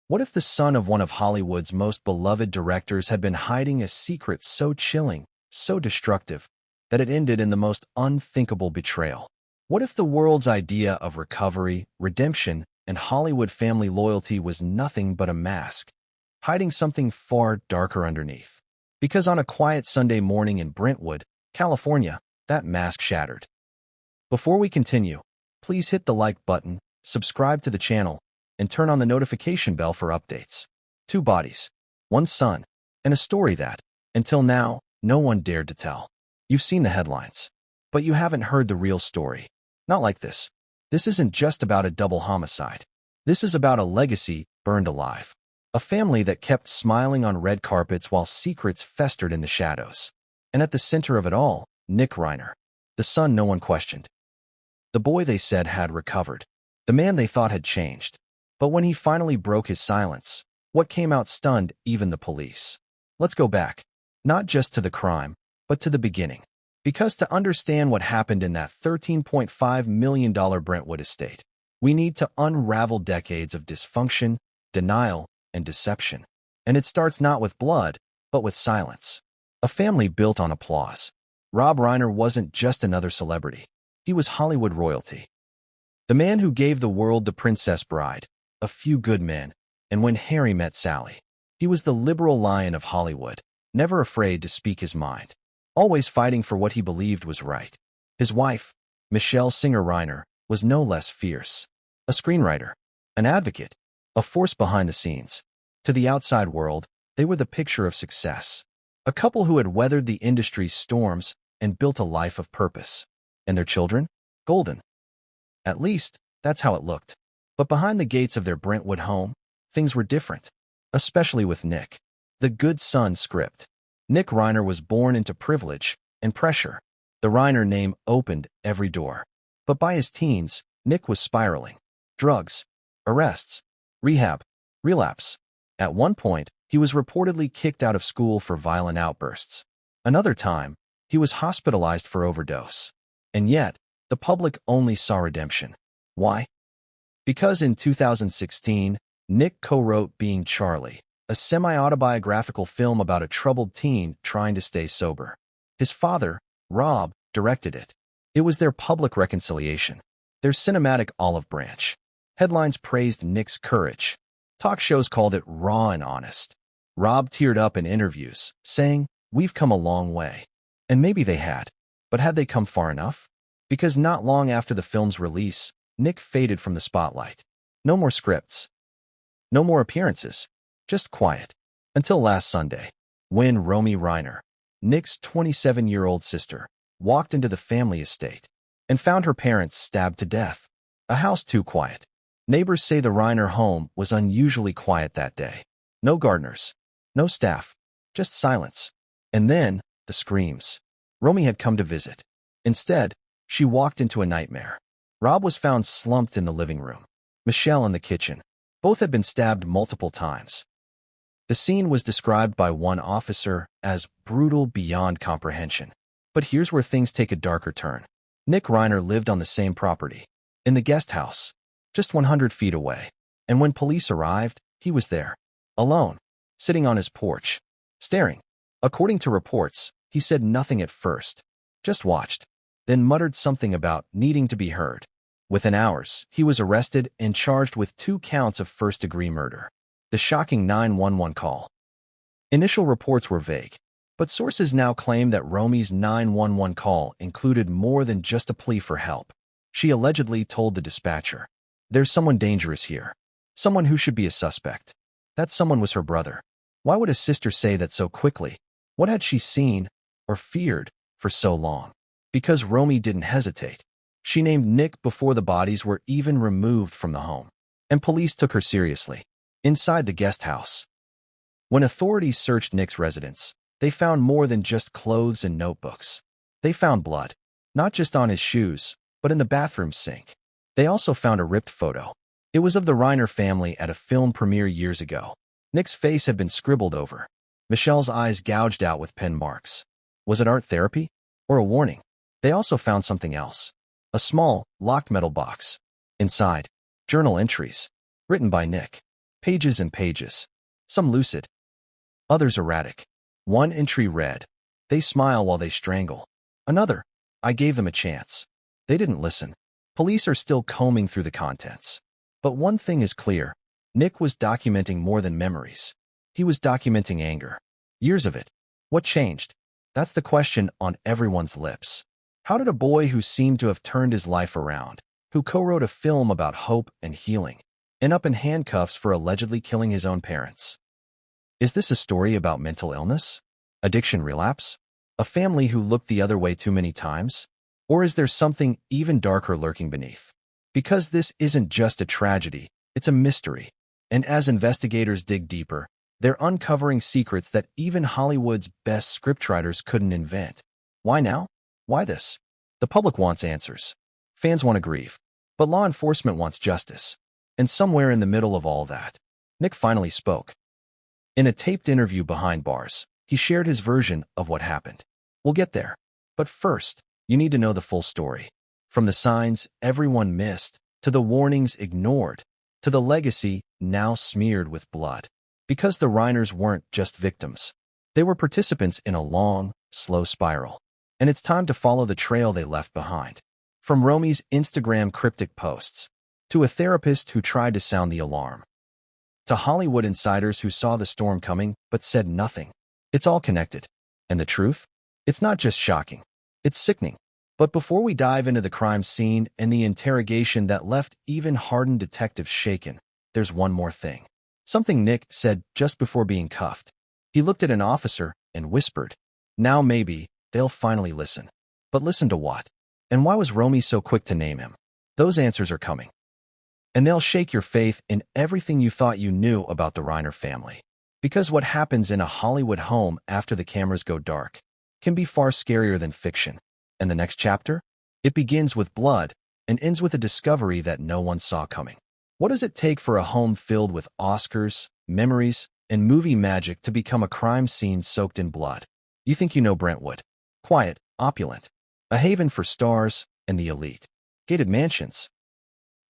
What if the son of one of Hollywood's most beloved directors had been hiding a secret so chilling, so destructive, that it ended in the most unthinkable betrayal? What if the world's idea of recovery, redemption, and Hollywood family loyalty was nothing but a mask, hiding something far darker underneath? Because on a quiet Sunday morning in Brentwood, California, that mask shattered. Before we continue, please hit the like button, subscribe to the channel, and turn on the notification bell for updates. Two bodies, one son, and a story that, until now, no one dared to tell. You've seen the headlines, but you haven't heard the real story. Not like this. This isn't just about a double homicide. This is about a legacy burned alive. A family that kept smiling on red carpets while secrets festered in the shadows. And at the center of it all, Nick Reiner, the son no one questioned. The boy they said had recovered. The man they thought had changed. But when he finally broke his silence, what came out stunned even the police. Let's go back, not just to the crime, but to the beginning. Because to understand what happened in that $13.5 million Brentwood estate, we need to unravel decades of dysfunction, denial, and deception. And it starts not with blood, but with silence. A family built on applause. Rob Reiner wasn't just another celebrity. He was Hollywood royalty. The man who gave the world The Princess Bride, A Few Good Men, and When Harry Met Sally. He was the liberal lion of Hollywood, never afraid to speak his mind, always fighting for what he believed was right. His wife, Michelle Singer Reiner, was no less fierce. A screenwriter, an advocate, a force behind the scenes. To the outside world, they were the picture of success. A couple who had weathered the industry's storms and built a life of purpose. And their children? Golden. At least, that's how it looked. But behind the gates of their Brentwood home, things were different. Especially with Nick. The good son script. Nick Reiner was born into privilege and pressure. The Reiner name opened every door. But by his teens, Nick was spiraling. Drugs, arrests, rehab, relapse. At one point, he was reportedly kicked out of school for violent outbursts. Another time, he was hospitalized for overdose. And yet, the public only saw redemption. Why? Because in 2016, Nick co-wrote Being Charlie, a semi-autobiographical film about a troubled teen trying to stay sober. His father, Rob, directed it. It was their public reconciliation, their cinematic olive branch. Headlines praised Nick's courage. Talk shows called it raw and honest. Rob teared up in interviews, saying, "We've come a long way." And maybe they had. But had they come far enough? Because not long after the film's release, Nick faded from the spotlight. No more scripts. No more appearances. Just quiet. Until last Sunday, when Romy Reiner, Nick's 27-year-old sister, walked into the family estate and found her parents stabbed to death. A house too quiet. Neighbors say the Reiner home was unusually quiet that day. No gardeners. No staff. Just silence. And then, the screams. Romy had come to visit. Instead, she walked into a nightmare. Rob was found slumped in the living room. Michelle in the kitchen. Both had been stabbed multiple times. The scene was described by one officer as brutal beyond comprehension. But here's where things take a darker turn. Nick Reiner lived on the same property, in the guest house, just 100 feet away. And when police arrived, he was there, alone, sitting on his porch, staring. According to reports, he said nothing at first, just watched, then muttered something about needing to be heard. Within hours, he was arrested and charged with 2 counts of first-degree murder. The shocking 911 call. Initial reports were vague, but sources now claim that Romy's 911 call included more than just a plea for help. She allegedly told the dispatcher, "There's someone dangerous here. Someone who should be a suspect." That someone was her brother. Why would a sister say that so quickly? What had she seen, or feared, for so long? Because Romy didn't hesitate. She named Nick before the bodies were even removed from the home. And police took her seriously. Inside the guest house. When authorities searched Nick's residence, they found more than just clothes and notebooks. They found blood, not just on his shoes, but in the bathroom sink. They also found a ripped photo. It was of the Reiner family at a film premiere years ago. Nick's face had been scribbled over. Michelle's eyes gouged out with pen marks. Was it art therapy? Or a warning? They also found something else. A small, locked metal box. Inside, journal entries. Written by Nick. Pages and pages. Some lucid, others erratic. One entry read, "They smile while they strangle." Another, "I gave them a chance. They didn't listen." Police are still combing through the contents. But one thing is clear. Nick was documenting more than memories. He was documenting anger. Years of it. What changed? That's the question on everyone's lips. How did a boy who seemed to have turned his life around, who co-wrote a film about hope and healing, end up in handcuffs for allegedly killing his own parents? Is this a story about mental illness? Addiction relapse? A family who looked the other way too many times? Or is there something even darker lurking beneath? Because this isn't just a tragedy, it's a mystery. And as investigators dig deeper, they're uncovering secrets that even Hollywood's best scriptwriters couldn't invent. Why now? Why this? The public wants answers. Fans want to grieve. But law enforcement wants justice. And somewhere in the middle of all that, Nick finally spoke. In a taped interview behind bars, he shared his version of what happened. We'll get there. But first, you need to know the full story. From the signs everyone missed, to the warnings ignored, to the legacy now smeared with blood. Because the Reiners weren't just victims. They were participants in a long, slow spiral. And it's time to follow the trail they left behind. From Romy's Instagram cryptic posts, to a therapist who tried to sound the alarm, to Hollywood insiders who saw the storm coming but said nothing. It's all connected. And the truth? It's not just shocking. It's sickening. But before we dive into the crime scene and the interrogation that left even hardened detectives shaken, there's one more thing. Something Nick said just before being cuffed. He looked at an officer and whispered, "Now maybe they'll finally listen." But listen to what? And why was Romy so quick to name him? Those answers are coming. And they'll shake your faith in everything you thought you knew about the Reiner family. Because what happens in a Hollywood home after the cameras go dark can be far scarier than fiction. And the next chapter? It begins with blood and ends with a discovery that no one saw coming. What does it take for a home filled with Oscars, memories, and movie magic to become a crime scene soaked in blood? You think you know Brentwood. Quiet, opulent, a haven for stars and the elite. Gated mansions,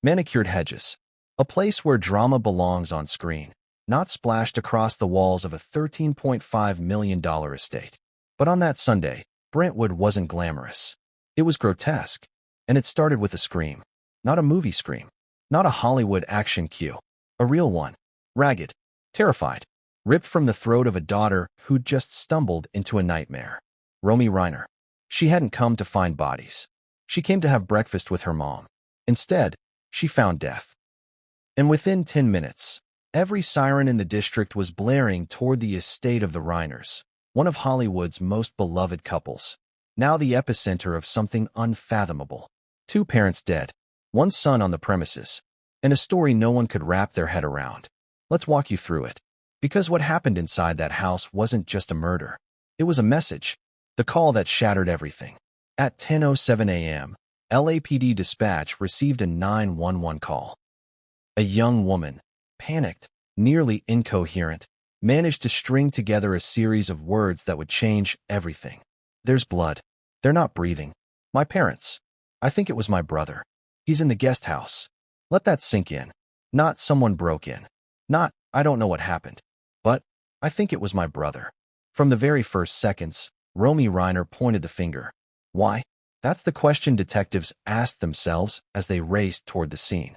manicured hedges, a place where drama belongs on screen, not splashed across the walls of a $13.5 million estate. But on that Sunday, Brentwood wasn't glamorous. It was grotesque, and it started with a scream. Not a movie scream, not a Hollywood action cue, a real one, ragged, terrified, ripped from the throat of a daughter who'd just stumbled into a nightmare. Romy Reiner. She hadn't come to find bodies. She came to have breakfast with her mom. Instead, she found death. And within 10 minutes, every siren in the district was blaring toward the estate of the Reiners, one of Hollywood's most beloved couples, now the epicenter of something unfathomable. 2 parents dead, 1 son on the premises, and a story no one could wrap their head around. Let's walk you through it. Because what happened inside that house wasn't just a murder. It was a message, the call that shattered everything. At 10:07 a.m., LAPD dispatch received a 911 call. A young woman, panicked, nearly incoherent, managed to string together a series of words that would change everything. "There's blood. They're not breathing. My parents. I think it was my brother. He's in the guest house." Let that sink in. Not "someone broke in." Not "I don't know what happened." But "I think it was my brother." From the very first seconds, Romy Reiner pointed the finger. Why? That's the question detectives asked themselves as they raced toward the scene.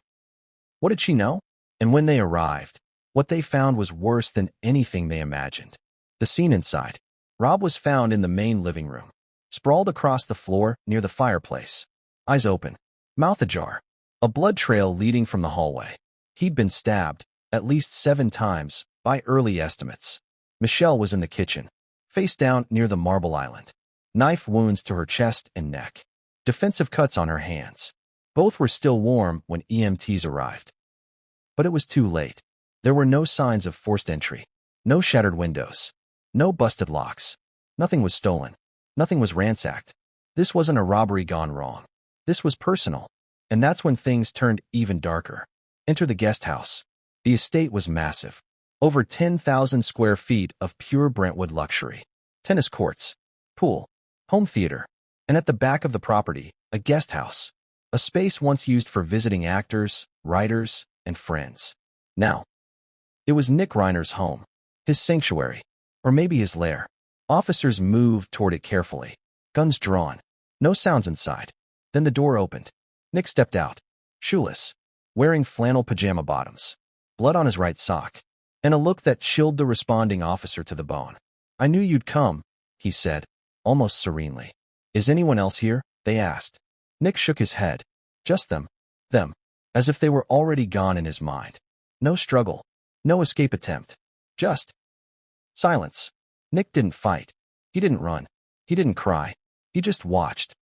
What did she know? And when they arrived, what they found was worse than anything they imagined. The scene inside. Rob was found in the main living room, sprawled across the floor near the fireplace, eyes open, mouth ajar, a blood trail leading from the hallway. He'd been stabbed, at least 7 times, by early estimates. Michelle was in the kitchen, face down near the marble island, knife wounds to her chest and neck, defensive cuts on her hands. Both were still warm when EMTs arrived. But it was too late. There were no signs of forced entry, no shattered windows, no busted locks. Nothing was stolen. Nothing was ransacked. This wasn't a robbery gone wrong. This was personal. And that's when things turned even darker. Enter the guest house. The estate was massive. Over 10,000 square feet of pure Brentwood luxury. Tennis courts, pool, home theater, and at the back of the property, a guest house. A space once used for visiting actors, writers, and friends. Now, It was Nick Reiner's home, his sanctuary, or maybe his lair. Officers moved toward it carefully, guns drawn. No sounds inside. Then the door opened. Nick stepped out, shoeless, wearing flannel pajama bottoms, blood on his right sock, and a look that chilled the responding officer to the bone. "I knew you'd come," he said, almost serenely. "Is anyone else here?" they asked. Nick shook his head. Just them, as if they were already gone in his mind. No struggle, no escape attempt, just silence. Nick didn't fight. He didn't run. He didn't cry. He just watched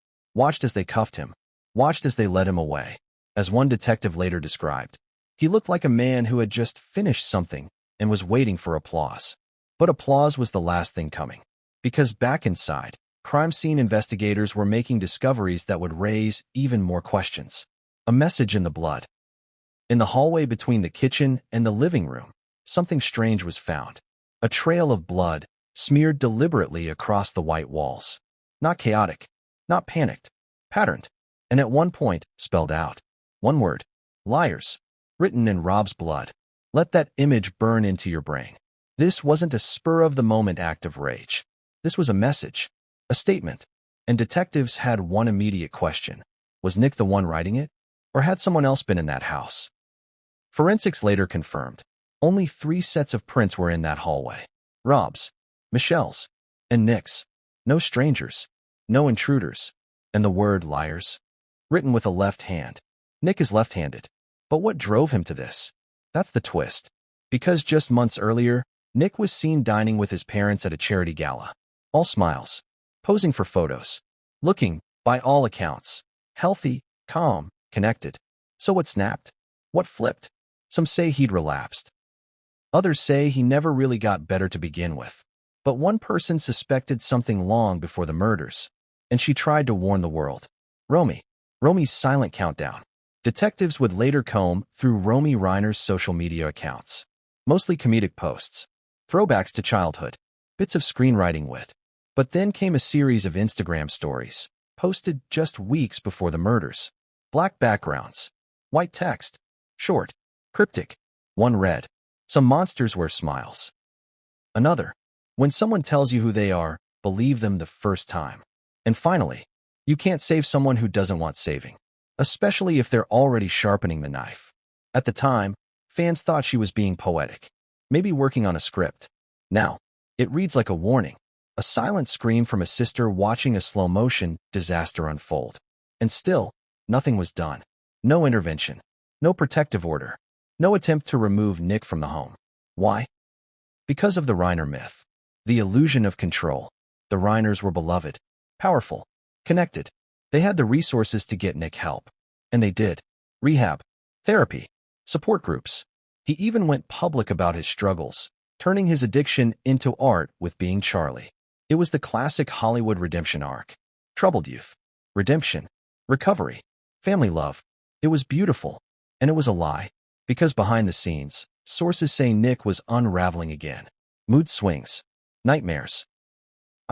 as they cuffed him, watched as they led him away. As one detective later described, he looked like a man who had just finished something and was waiting for applause. But applause was the last thing coming. Because back inside, crime scene investigators were making discoveries that would raise even more questions. A message in the blood. In the hallway between the kitchen and the living room, something strange was found. A trail of blood, smeared deliberately across the white walls. Not chaotic, not panicked, patterned, and at one point, spelled out. One word, liars, written in Rob's blood. Let that image burn into your brain. This wasn't a spur-of-the-moment act of rage. This was a message, a statement, and detectives had one immediate question. Was Nick the one writing it? Or had someone else been in that house? Forensics later confirmed. Only 3 sets of prints were in that hallway. Rob's, Michelle's, and Nick's. No strangers, no intruders. And the word liars, written with a left hand. Nick is left-handed. But what drove him to this? That's the twist. Because just months earlier, Nick was seen dining with his parents at a charity gala. All smiles, posing for photos, looking, by all accounts, healthy, calm, connected. So what snapped? What flipped? Some say he'd relapsed. Others say he never really got better to begin with. But one person suspected something long before the murders, and she tried to warn the world. Romy's silent countdown. Detectives would later comb through Rob Reiner's social media accounts. Mostly comedic posts, throwbacks to childhood, bits of screenwriting wit. But then came a series of Instagram stories, posted just weeks before the murders. Black backgrounds, white text, short, cryptic. One read, "Some monsters wear smiles." Another, "When someone tells you who they are, believe them the first time." And finally, "You can't save someone who doesn't want saving, especially if they're already sharpening the knife." At the time, fans thought she was being poetic, maybe working on a script. Now, it reads like a warning, a silent scream from a sister watching a slow-motion disaster unfold. And still, nothing was done. No intervention, no protective order, no attempt to remove Nick from the home. Why? Because of the Reiner myth. The illusion of control. The Reiners were beloved, powerful, connected. They had the resources to get Nick help. And they did. Rehab, therapy, support groups. He even went public about his struggles, turning his addiction into art with Being Charlie. It was the classic Hollywood redemption arc. Troubled youth, redemption, recovery, family love. It was beautiful, and it was a lie. Because behind the scenes, sources say Nick was unraveling again. Mood swings, nightmares,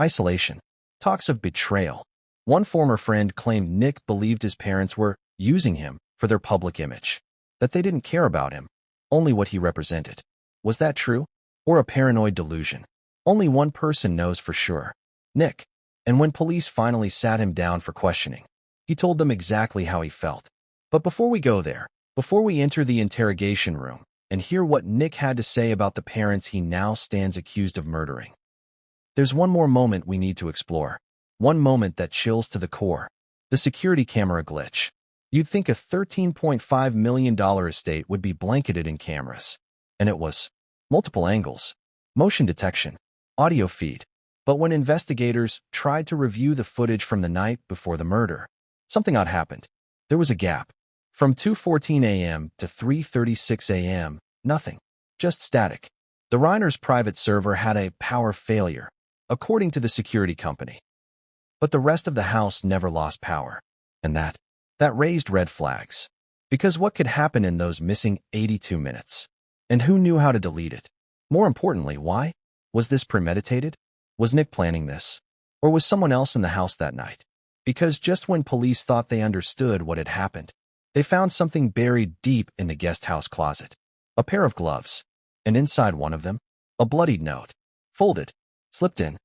isolation, talks of betrayal. One former friend claimed Nick believed his parents were using him for their public image, that they didn't care about him, only what he represented. Was that true? Or a paranoid delusion? Only one person knows for sure, Nick. And when police finally sat him down for questioning, he told them exactly how he felt. But before we go there, before we enter the interrogation room and hear what Nick had to say about the parents he now stands accused of murdering, there's one more moment we need to explore. One moment that chills to the core. The security camera glitch. You'd think a $13.5 million estate would be blanketed in cameras. And it was. Multiple angles, motion detection, audio feed. But when investigators tried to review the footage from the night before the murder, something odd happened. There was a gap. From 2:14 a.m. to 3:36 a.m., nothing. Just static. The Reiner's private server had a power failure, according to the security company. But the rest of the house never lost power. And that raised red flags. Because what could happen in those missing 82 minutes? And who knew how to delete it? More importantly, why? Was this premeditated? Was Nick planning this? Or was someone else in the house that night? Because just when police thought they understood what had happened, they found something buried deep in the guest house closet. A pair of gloves. and inside one of them, a bloodied note, folded, slipped in,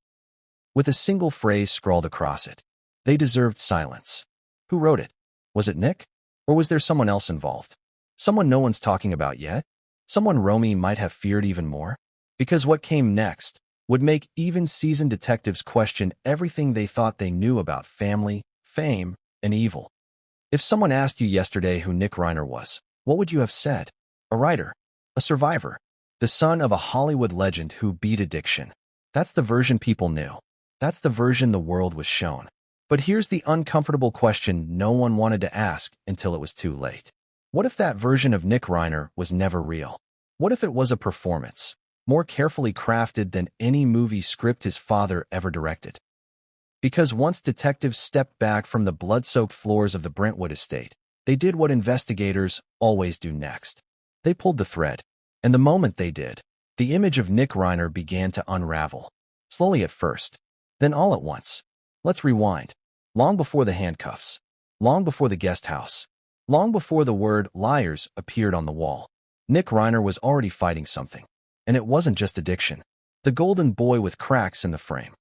with a single phrase scrawled across it. They deserved silence. Who wrote it? Was it Nick? Or was there someone else involved? Someone no one's talking about yet? Someone Romy might have feared even more? Because what came next would make even seasoned detectives question everything they thought they knew about family, fame, and evil. If someone asked you yesterday who Nick Reiner was, what would you have said? A writer, a survivor, the son of a Hollywood legend who beat addiction. That's the version people knew. That's the version the world was shown. But here's the uncomfortable question no one wanted to ask until it was too late. What if that version of Nick Reiner was never real? What if it was a performance, more carefully crafted than any movie script his father ever directed? Because once detectives stepped back from the blood-soaked floors of the Brentwood estate, they did what investigators always do next. They pulled the thread. And the moment they did, the image of Nick Reiner began to unravel. Slowly at first, then all at once. Let's rewind. Long before the handcuffs, long before the guest house, long before the word liars appeared on the wall, Nick Reiner was already fighting something. And it wasn't just addiction. The golden boy with cracks in the frame.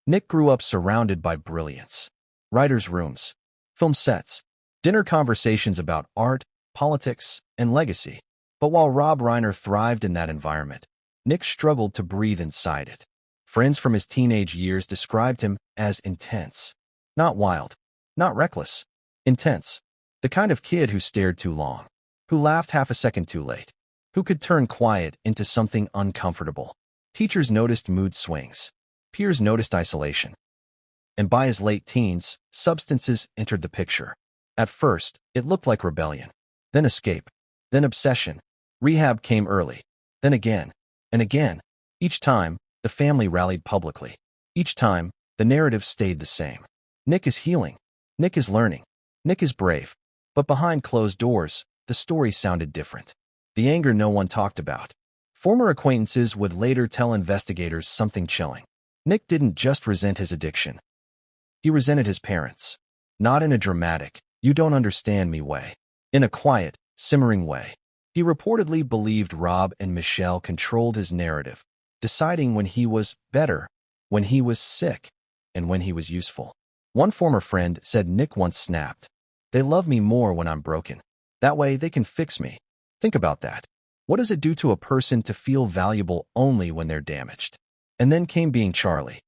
Nick grew up surrounded by brilliance. Writers' rooms, film sets, dinner conversations about art, politics, and legacy. But while Rob Reiner thrived in that environment, Nick struggled to breathe inside it. Friends from his teenage years described him as intense. Not wild, not reckless, intense. The kind of kid who stared too long, who laughed half a second too late, who could turn quiet into something uncomfortable. Teachers noticed mood swings. Peers noticed isolation. And by his late teens, substances entered the picture. At first, it looked like rebellion, then escape, then obsession. Rehab came early, then again, and again. Each time, the family rallied publicly. Each time, the narrative stayed the same. Nick is healing. Nick is learning. Nick is brave. But behind closed doors, the story sounded different. The anger no one talked about. Former acquaintances would later tell investigators something chilling. Nick didn't just resent his addiction. He resented his parents. Not in a dramatic, you don't understand me way. In a quiet, simmering way. He reportedly believed Rob and Michelle controlled his narrative, deciding when he was better, when he was sick, and when he was useful. One former friend said Nick once snapped, "They love me more when I'm broken. That way they can fix me." Think about that. What does it do to a person to feel valuable only when they're damaged? And then came Being Charlie.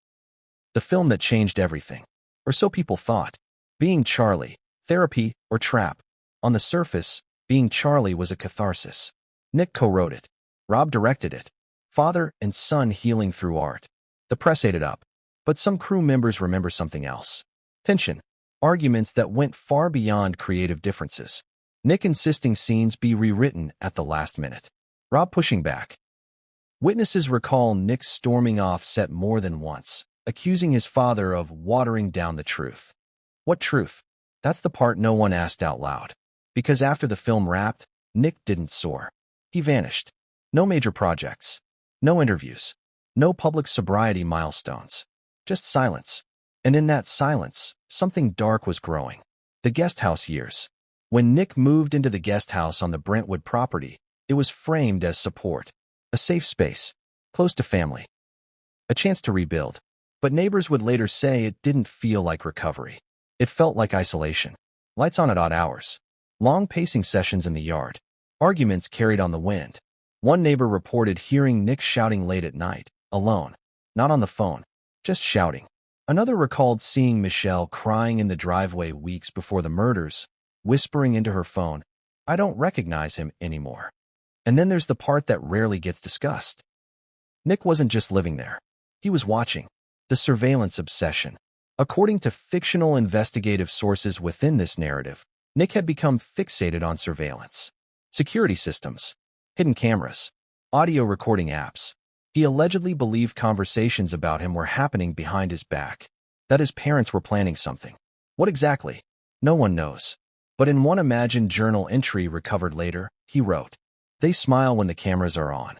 The film that changed everything. Or so people thought. Being Charlie, therapy or trap. On the surface, Being Charlie was a catharsis. Nick co-wrote it. Rob directed it. Father and son healing through art. The press ate it up. But some crew members remember something else. Tension. Arguments that went far beyond creative differences. Nick insisting scenes be rewritten at the last minute. Rob pushing back. Witnesses recall Nick storming off set more than once, accusing his father of watering down the truth. What truth? That's the part no one asked out loud. Because after the film wrapped, Nick didn't soar. He vanished. No major projects. No interviews. No public sobriety milestones. Just silence. And in that silence, something dark was growing. The guest house years. When Nick moved into the guest house on the Brentwood property, it was framed as support. A safe space, close to family, a chance to rebuild. But neighbors would later say it didn't feel like recovery. It felt like isolation. Lights on at odd hours. Long pacing sessions in the yard. Arguments carried on the wind. One neighbor reported hearing Nick shouting late at night, alone. Not on the phone, just shouting. Another recalled seeing Michelle crying in the driveway weeks before the murders, whispering into her phone, "I don't recognize him anymore." And then there's the part that rarely gets discussed. Nick wasn't just living there. He was watching. The surveillance obsession. According to fictional investigative sources within this narrative, Nick had become fixated on surveillance. Security systems, hidden cameras, audio recording apps. He allegedly believed conversations about him were happening behind his back, that his parents were planning something. What exactly? No one knows. But in one imagined journal entry recovered later, he wrote, "They smile when the cameras are on."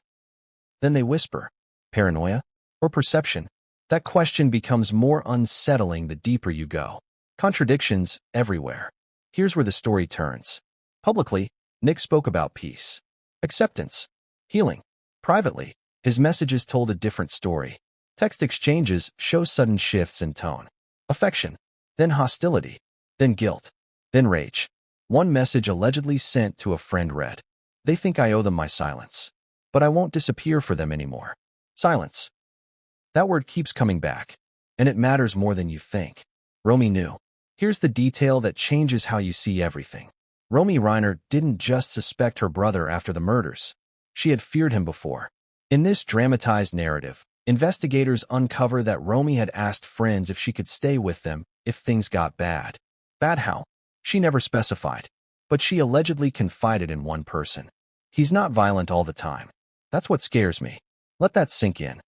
Then they whisper. Paranoia? Or perception? That question becomes more unsettling the deeper you go. Contradictions everywhere. Here's where the story turns. Publicly, Nick spoke about peace, acceptance, healing. Privately, his messages told a different story. Text exchanges show sudden shifts in tone. Affection, then hostility, then guilt, then rage. One message allegedly sent to a friend read, "They think I owe them my silence, but I won't disappear for them anymore." Silence. That word keeps coming back, and it matters more than you think. Romy knew. Here's the detail that changes how you see everything. Romy Reiner didn't just suspect her brother after the murders. She had feared him before. In this dramatized narrative, investigators uncover that Romy had asked friends if she could stay with them if things got bad. Bad how? She never specified, but she allegedly confided in one person. He's not violent all the time. That's what scares me. Let that sink in.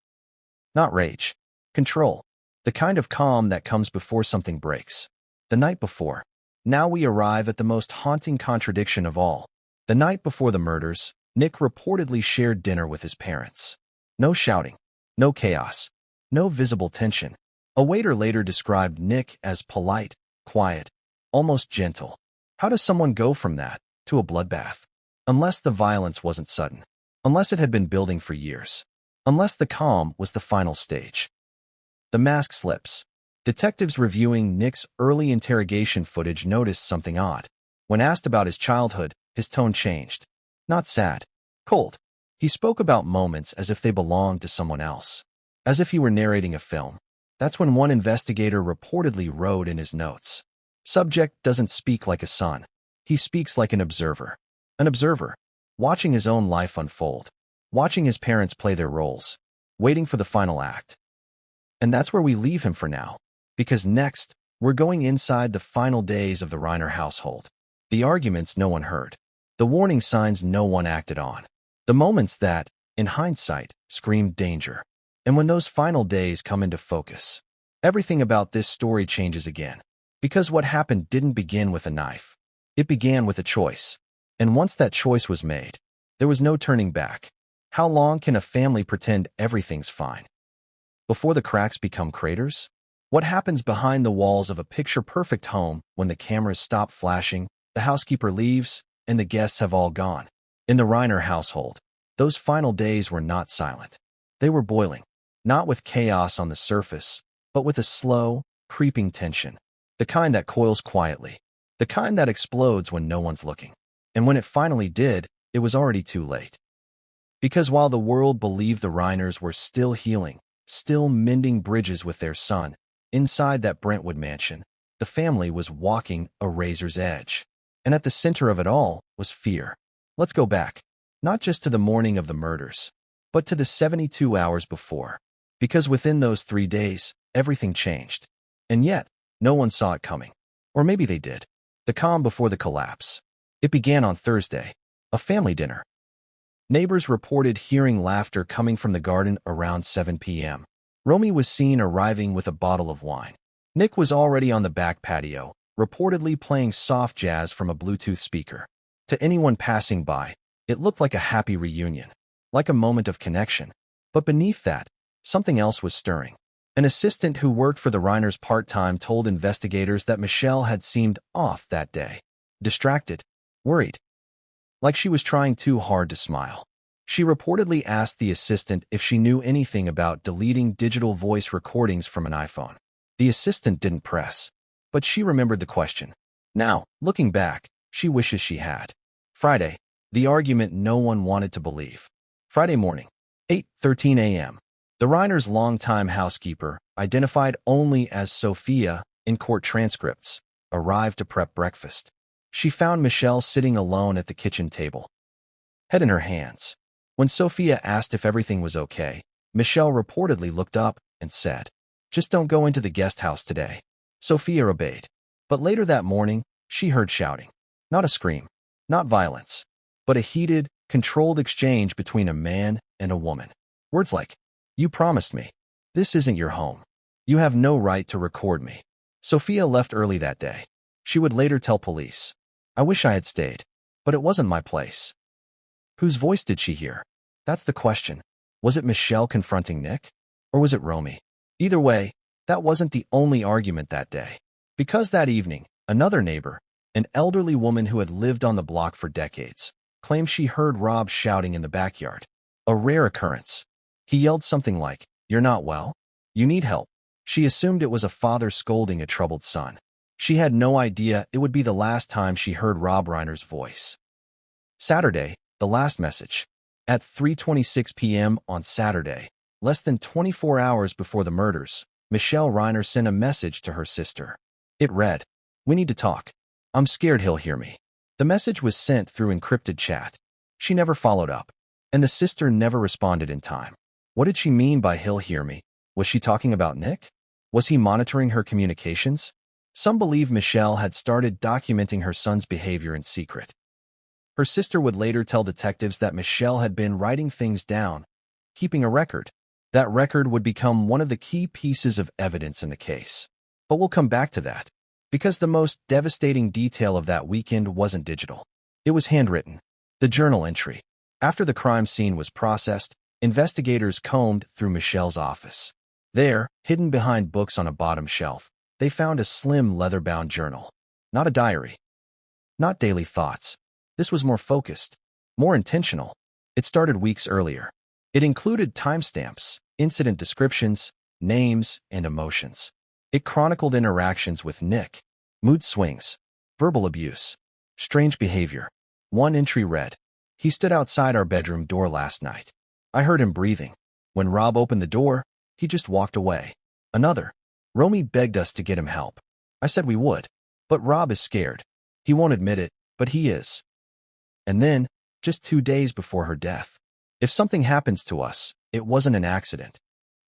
Not rage. Control. The kind of calm that comes before something breaks. The night before. Now we arrive at the most haunting contradiction of all. The night before the murders, Nick reportedly shared dinner with his parents. No shouting. No chaos. No visible tension. A waiter later described Nick as polite, quiet, almost gentle. How does someone go from that to a bloodbath? Unless the violence wasn't sudden. Unless it had been building for years. Unless the calm was the final stage. The mask slips. Detectives reviewing Nick's early interrogation footage noticed something odd. When asked about his childhood, his tone changed. Not sad. Cold. He spoke about moments as if they belonged to someone else. As if he were narrating a film. That's when one investigator reportedly wrote in his notes. Subject doesn't speak like a son. He speaks like an observer. An observer. Watching his own life unfold. Watching his parents play their roles. Waiting for the final act. And that's where we leave him for now. Because next, we're going inside the final days of the Reiner household. The arguments no one heard. The warning signs no one acted on. The moments that, in hindsight, screamed danger. And when those final days come into focus, everything about this story changes again. Because what happened didn't begin with a knife. It began with a choice. And once that choice was made, there was no turning back. How long can a family pretend everything's fine before the cracks become craters? What happens behind the walls of a picture-perfect home when the cameras stop flashing, the housekeeper leaves, and the guests have all gone? In the Reiner household, those final days were not silent. They were boiling, not with chaos on the surface, but with a slow, creeping tension. The kind that coils quietly. The kind that explodes when no one's looking. And when it finally did, it was already too late. Because while the world believed the Reiners were still healing, still mending bridges with their son, inside that Brentwood mansion, the family was walking a razor's edge. And at the center of it all was fear. Let's go back, not just to the morning of the murders, but to the 72 hours before. Because within those 3 days, everything changed. And yet, no one saw it coming. Or maybe they did. The calm before the collapse. It began on Thursday, a family dinner. Neighbors reported hearing laughter coming from the garden around 7 p.m. Romy was seen arriving with a bottle of wine. Nick was already on the back patio, reportedly playing soft jazz from a Bluetooth speaker. To anyone passing by, it looked like a happy reunion, like a moment of connection. But beneath that, something else was stirring. An assistant who worked for the Reiners part-time told investigators that Michelle had seemed off that day. Distracted, worried, like she was trying too hard to smile. She reportedly asked the assistant if she knew anything about deleting digital voice recordings from an iPhone. The assistant didn't press, but she remembered the question. Now, looking back, she wishes she had. Friday, the argument no one wanted to believe. Friday morning, 8:13 a.m. The Reiners' longtime housekeeper, identified only as Sophia in court transcripts, arrived to prep breakfast. She found Michelle sitting alone at the kitchen table, head in her hands. When Sophia asked if everything was okay, Michelle reportedly looked up and said, "Just don't go into the guest house today." Sophia obeyed. But later that morning, she heard shouting. Not a scream, not violence, but a heated, controlled exchange between a man and a woman. Words like, "You promised me. This isn't your home. You have no right to record me." Sophia left early that day. She would later tell police, "I wish I had stayed, but it wasn't my place." Whose voice did she hear? That's the question. Was it Michelle confronting Nick? Or was it Romy? Either way, that wasn't the only argument that day. Because that evening, another neighbor, an elderly woman who had lived on the block for decades, claimed she heard Rob shouting in the backyard. A rare occurrence. He yelled something like, "You're not well? You need help." She assumed it was a father scolding a troubled son. She had no idea it would be the last time she heard Rob Reiner's voice. Saturday, the last message. At 3:26 p.m. on Saturday, less than 24 hours before the murders, Michelle Reiner sent a message to her sister. It read, "We need to talk. I'm scared he'll hear me." The message was sent through encrypted chat. She never followed up, and the sister never responded in time. What did she mean by "he'll hear me"? Was she talking about Nick? Was he monitoring her communications? Some believe Michelle had started documenting her son's behavior in secret. Her sister would later tell detectives that Michelle had been writing things down, keeping a record. That record would become one of the key pieces of evidence in the case. But we'll come back to that, because the most devastating detail of that weekend wasn't digital. It was handwritten. The journal entry. After the crime scene was processed, investigators combed through Michelle's office. There, hidden behind books on a bottom shelf, they found a slim leather-bound journal. Not a diary. Not daily thoughts. This was more focused, more intentional. It started weeks earlier. It included timestamps, incident descriptions, names, and emotions. It chronicled interactions with Nick, mood swings, verbal abuse, strange behavior. One entry read, "He stood outside our bedroom door last night. I heard him breathing. When Rob opened the door, he just walked away." Another, "Romy begged us to get him help. I said we would. But Rob is scared. He won't admit it, but he is." And then, just 2 days before her death, "If something happens to us, it wasn't an accident."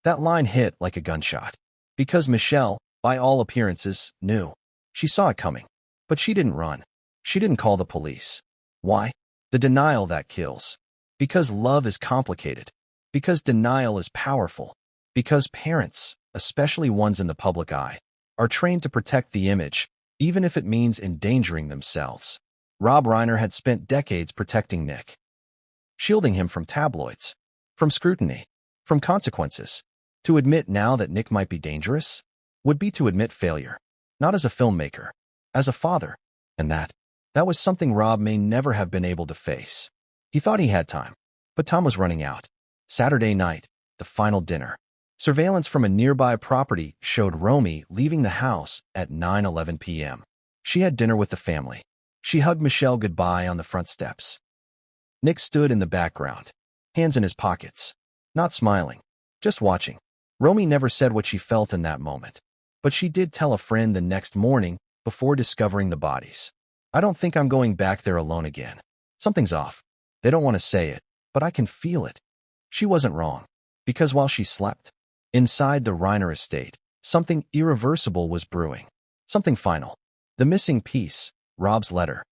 That line hit like a gunshot. Because Michelle, by all appearances, knew. She saw it coming. But she didn't run. She didn't call the police. Why? The denial that kills. Because love is complicated. Because denial is powerful. Because parents, especially ones in the public eye, are trained to protect the image, even if it means endangering themselves. Rob Reiner had spent decades protecting Nick, shielding him from tabloids, from scrutiny, from consequences. To admit now that Nick might be dangerous would be to admit failure, not as a filmmaker, as a father, and that was something Rob may never have been able to face. He thought he had time, but time was running out. Saturday night, the final dinner. Surveillance from a nearby property showed Romy leaving the house at 9:11 p.m. She had dinner with the family. She hugged Michelle goodbye on the front steps. Nick stood in the background, hands in his pockets, not smiling, just watching. Romy never said what she felt in that moment, but she did tell a friend the next morning before discovering the bodies. "I don't think I'm going back there alone again. Something's off. They don't want to say it, but I can feel it." She wasn't wrong, because while she slept, inside the Reiner estate, something irreversible was brewing. Something final. The missing piece, Rob's letter.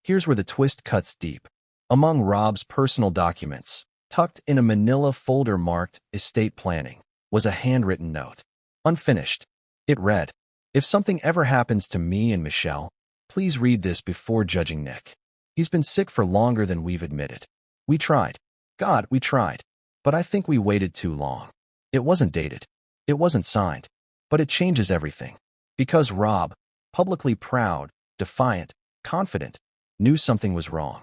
Here's where the twist cuts deep. Among Rob's personal documents, tucked in a manila folder marked estate planning, was a handwritten note. Unfinished. It read, "If something ever happens to me and Michelle, please read this before judging Nick. He's been sick for longer than we've admitted. We tried. God, we tried. But I think we waited too long." It wasn't dated. It wasn't signed. But it changes everything. Because Rob, publicly proud, defiant, confident, knew something was wrong.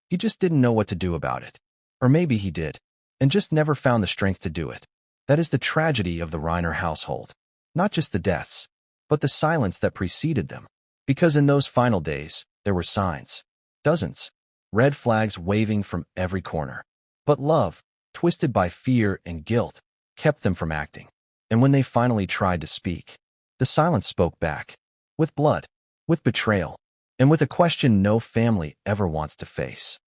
He just didn't know what to do about it. Or maybe he did, and just never found the strength to do it. That is the tragedy of the Reiner household. Not just the deaths, but the silence that preceded them. Because in those final days, there were signs. Dozens. Red flags waving from every corner. But love, twisted by fear and guilt, kept them from acting. And when they finally tried to speak, the silence spoke back. With blood, with betrayal, and with a question no family ever wants to face.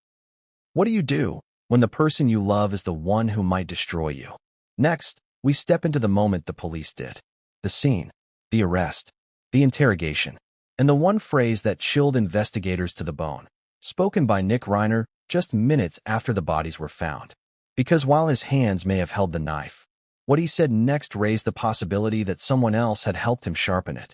What do you do when the person you love is the one who might destroy you? Next, we step into the moment the police did. The scene, the arrest, the interrogation, and the one phrase that chilled investigators to the bone, spoken by Nick Reiner just minutes after the bodies were found. Because while his hands may have held the knife, what he said next raised the possibility that someone else had helped him sharpen it.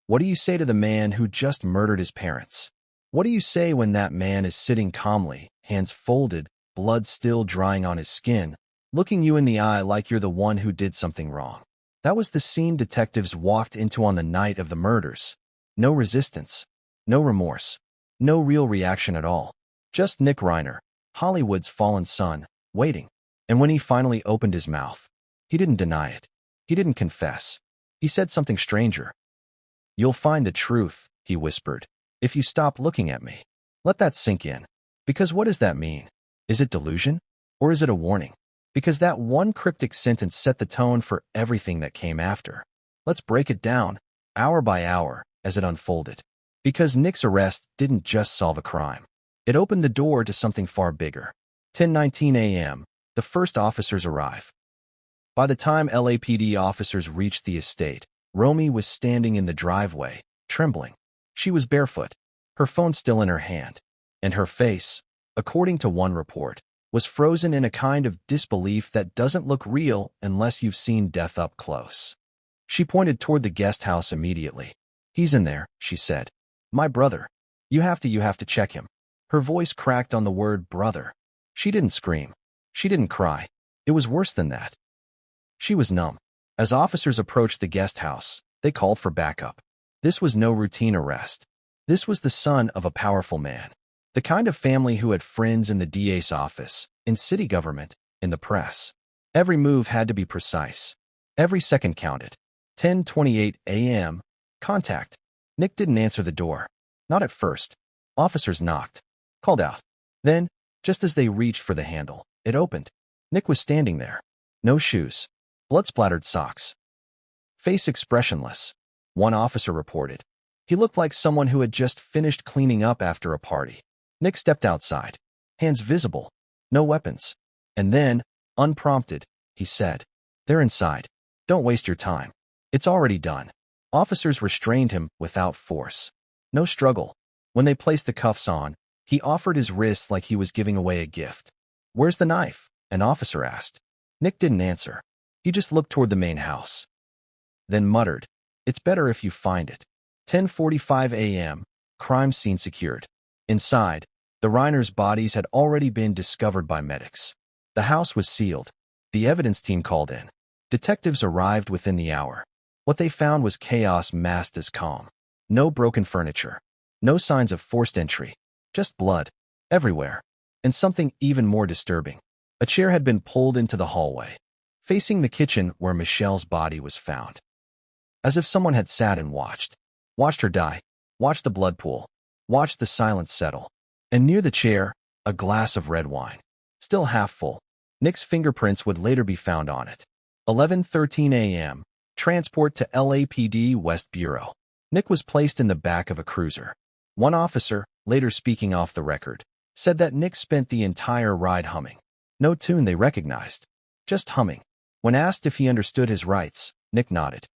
What do you say to the man who just murdered his parents? What do you say when that man is sitting calmly, hands folded, blood still drying on his skin, looking you in the eye like you're the one who did something wrong? That was the scene detectives walked into on the night of the murders. No resistance, no remorse, no real reaction at all. Just Nick Reiner, Hollywood's fallen son, waiting. And when he finally opened his mouth, he didn't deny it. He didn't confess. He said something stranger. "You'll find the truth," he whispered, "if you stop looking at me." Let that sink in. Because what does that mean? Is it delusion? Or is it a warning? Because that one cryptic sentence set the tone for everything that came after. Let's break it down, hour by hour, as it unfolded. Because Nick's arrest didn't just solve a crime. It opened the door to something far bigger. 10:19 a.m., the first officers arrive. By the time LAPD officers reached the estate, Romy was standing in the driveway, trembling. She was barefoot, her phone still in her hand, and her face, according to one report, was frozen in a kind of disbelief that doesn't look real unless you've seen death up close. She pointed toward the guest house immediately. "He's in there," she said. "My brother. You have to check him." Her voice cracked on the word brother. She didn't scream. She didn't cry. It was worse than that. She was numb. As officers approached the guest house, they called for backup. This was no routine arrest. This was the son of a powerful man. The kind of family who had friends in the DA's office, in city government, in the press. Every move had to be precise. Every second counted. 10:28 a.m. Contact. Nick didn't answer the door. Not at first. Officers knocked. Called out. Then, just as they reached for the handle, it opened. Nick was standing there. No shoes. Blood-splattered socks. Face expressionless. One officer reported. He looked like someone who had just finished cleaning up after a party. Nick stepped outside. Hands visible. No weapons. And then, unprompted, he said, "They're inside. Don't waste your time. It's already done." Officers restrained him without force. No struggle. When they placed the cuffs on, he offered his wrists like he was giving away a gift. "Where's the knife?" an officer asked. Nick didn't answer. He just looked toward the main house. Then muttered, "It's better if you find it." 10:45 a.m., crime scene secured. Inside, the Reiners' bodies had already been discovered by medics. The house was sealed. The evidence team called in. Detectives arrived within the hour. What they found was chaos masked as calm. No broken furniture. No signs of forced entry. Just blood. Everywhere. And something even more disturbing. A chair had been pulled into the hallway, facing the kitchen where Michelle's body was found. As if someone had sat and watched. Watched her die. Watched the blood pool. Watched the silence settle. And near the chair, a glass of red wine. Still half full. Nick's fingerprints would later be found on it. 11:13 a.m. Transport to LAPD West Bureau. Nick was placed in the back of a cruiser. One officer, later speaking off the record, said that Nick spent the entire ride humming. No tune they recognized. Just humming. When asked if he understood his rights, Nick nodded.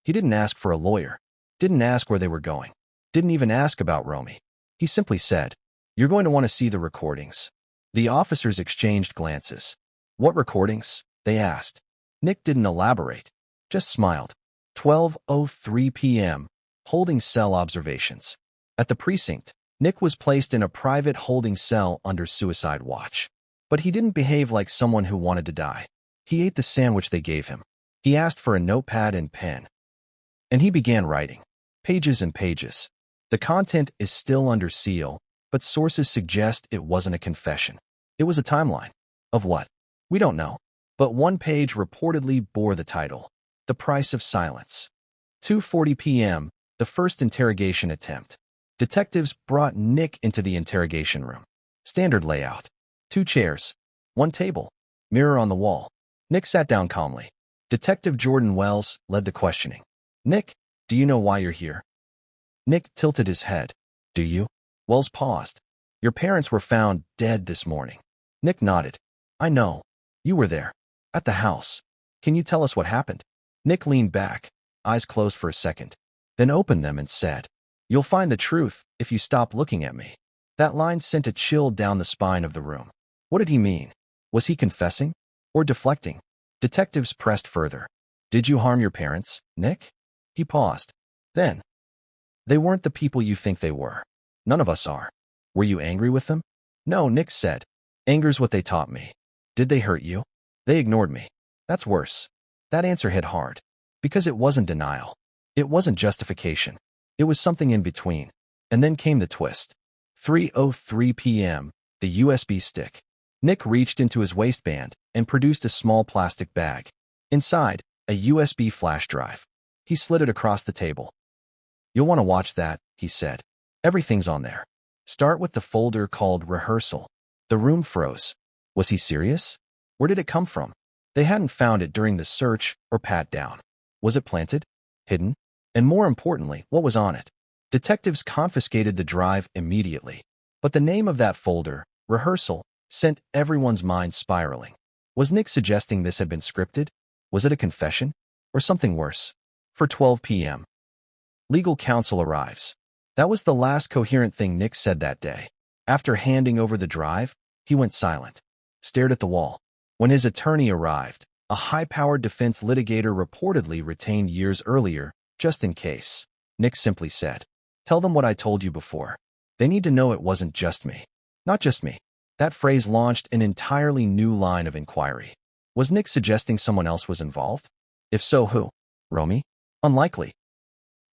He didn't ask for a lawyer. Didn't ask where they were going. Didn't even ask about Romy. He simply said, "You're going to want to see the recordings." The officers exchanged glances. "What recordings?" they asked. Nick didn't elaborate. Just smiled. 12:03 p.m. Holding cell observations. At the precinct, Nick was placed in a private holding cell under suicide watch. But he didn't behave like someone who wanted to die. He ate the sandwich they gave him. He asked for a notepad and pen. And he began writing. Pages and pages. The content is still under seal, but sources suggest it wasn't a confession. It was a timeline. Of what? We don't know. But one page reportedly bore the title, "The Price of Silence." 2:40 p.m., the first interrogation attempt. Detectives brought Nick into the interrogation room. Standard layout. 2 chairs. 1 table. Mirror on the wall. Nick sat down calmly. Detective Jordan Wells led the questioning. "Nick, do you know why you're here?" Nick tilted his head. "Do you?" Wells paused. "Your parents were found dead this morning." Nick nodded. "I know. You were there. At the house. Can you tell us what happened?" Nick leaned back, eyes closed for a second, then opened them and said, "You'll find the truth if you stop looking at me." That line sent a chill down the spine of the room. What did he mean? Was he confessing? Or deflecting? Detectives pressed further. "Did you harm your parents, Nick?" He paused. Then, "They weren't the people you think they were. None of us are." "Were you angry with them?" "No," Nick said. "Anger's what they taught me." "Did they hurt you?" "They ignored me." "That's worse." That answer hit hard. Because it wasn't denial. It wasn't justification. It was something in between. And then came the twist. 3:03 p.m., the USB stick. Nick reached into his waistband and produced a small plastic bag. Inside, a USB flash drive. He slid it across the table. "You'll want to watch that," he said. "Everything's on there. Start with the folder called Rehearsal." The room froze. Was he serious? Where did it come from? They hadn't found it during the search or pat down. Was it planted? Hidden? And more importantly, what was on it? Detectives confiscated the drive immediately. But the name of that folder, Rehearsal, sent everyone's mind spiraling. Was Nick suggesting this had been scripted? Was it a confession? Or something worse? For 12 p.m. Legal counsel arrives. That was the last coherent thing Nick said that day. After handing over the drive, he went silent, stared at the wall. When his attorney arrived, a high-powered defense litigator reportedly retained years earlier, just in case, Nick simply said, "Tell them what I told you before. They need to know it wasn't just me. Not just me." That phrase launched an entirely new line of inquiry. Was Nick suggesting someone else was involved? If so, who? Romy? Unlikely.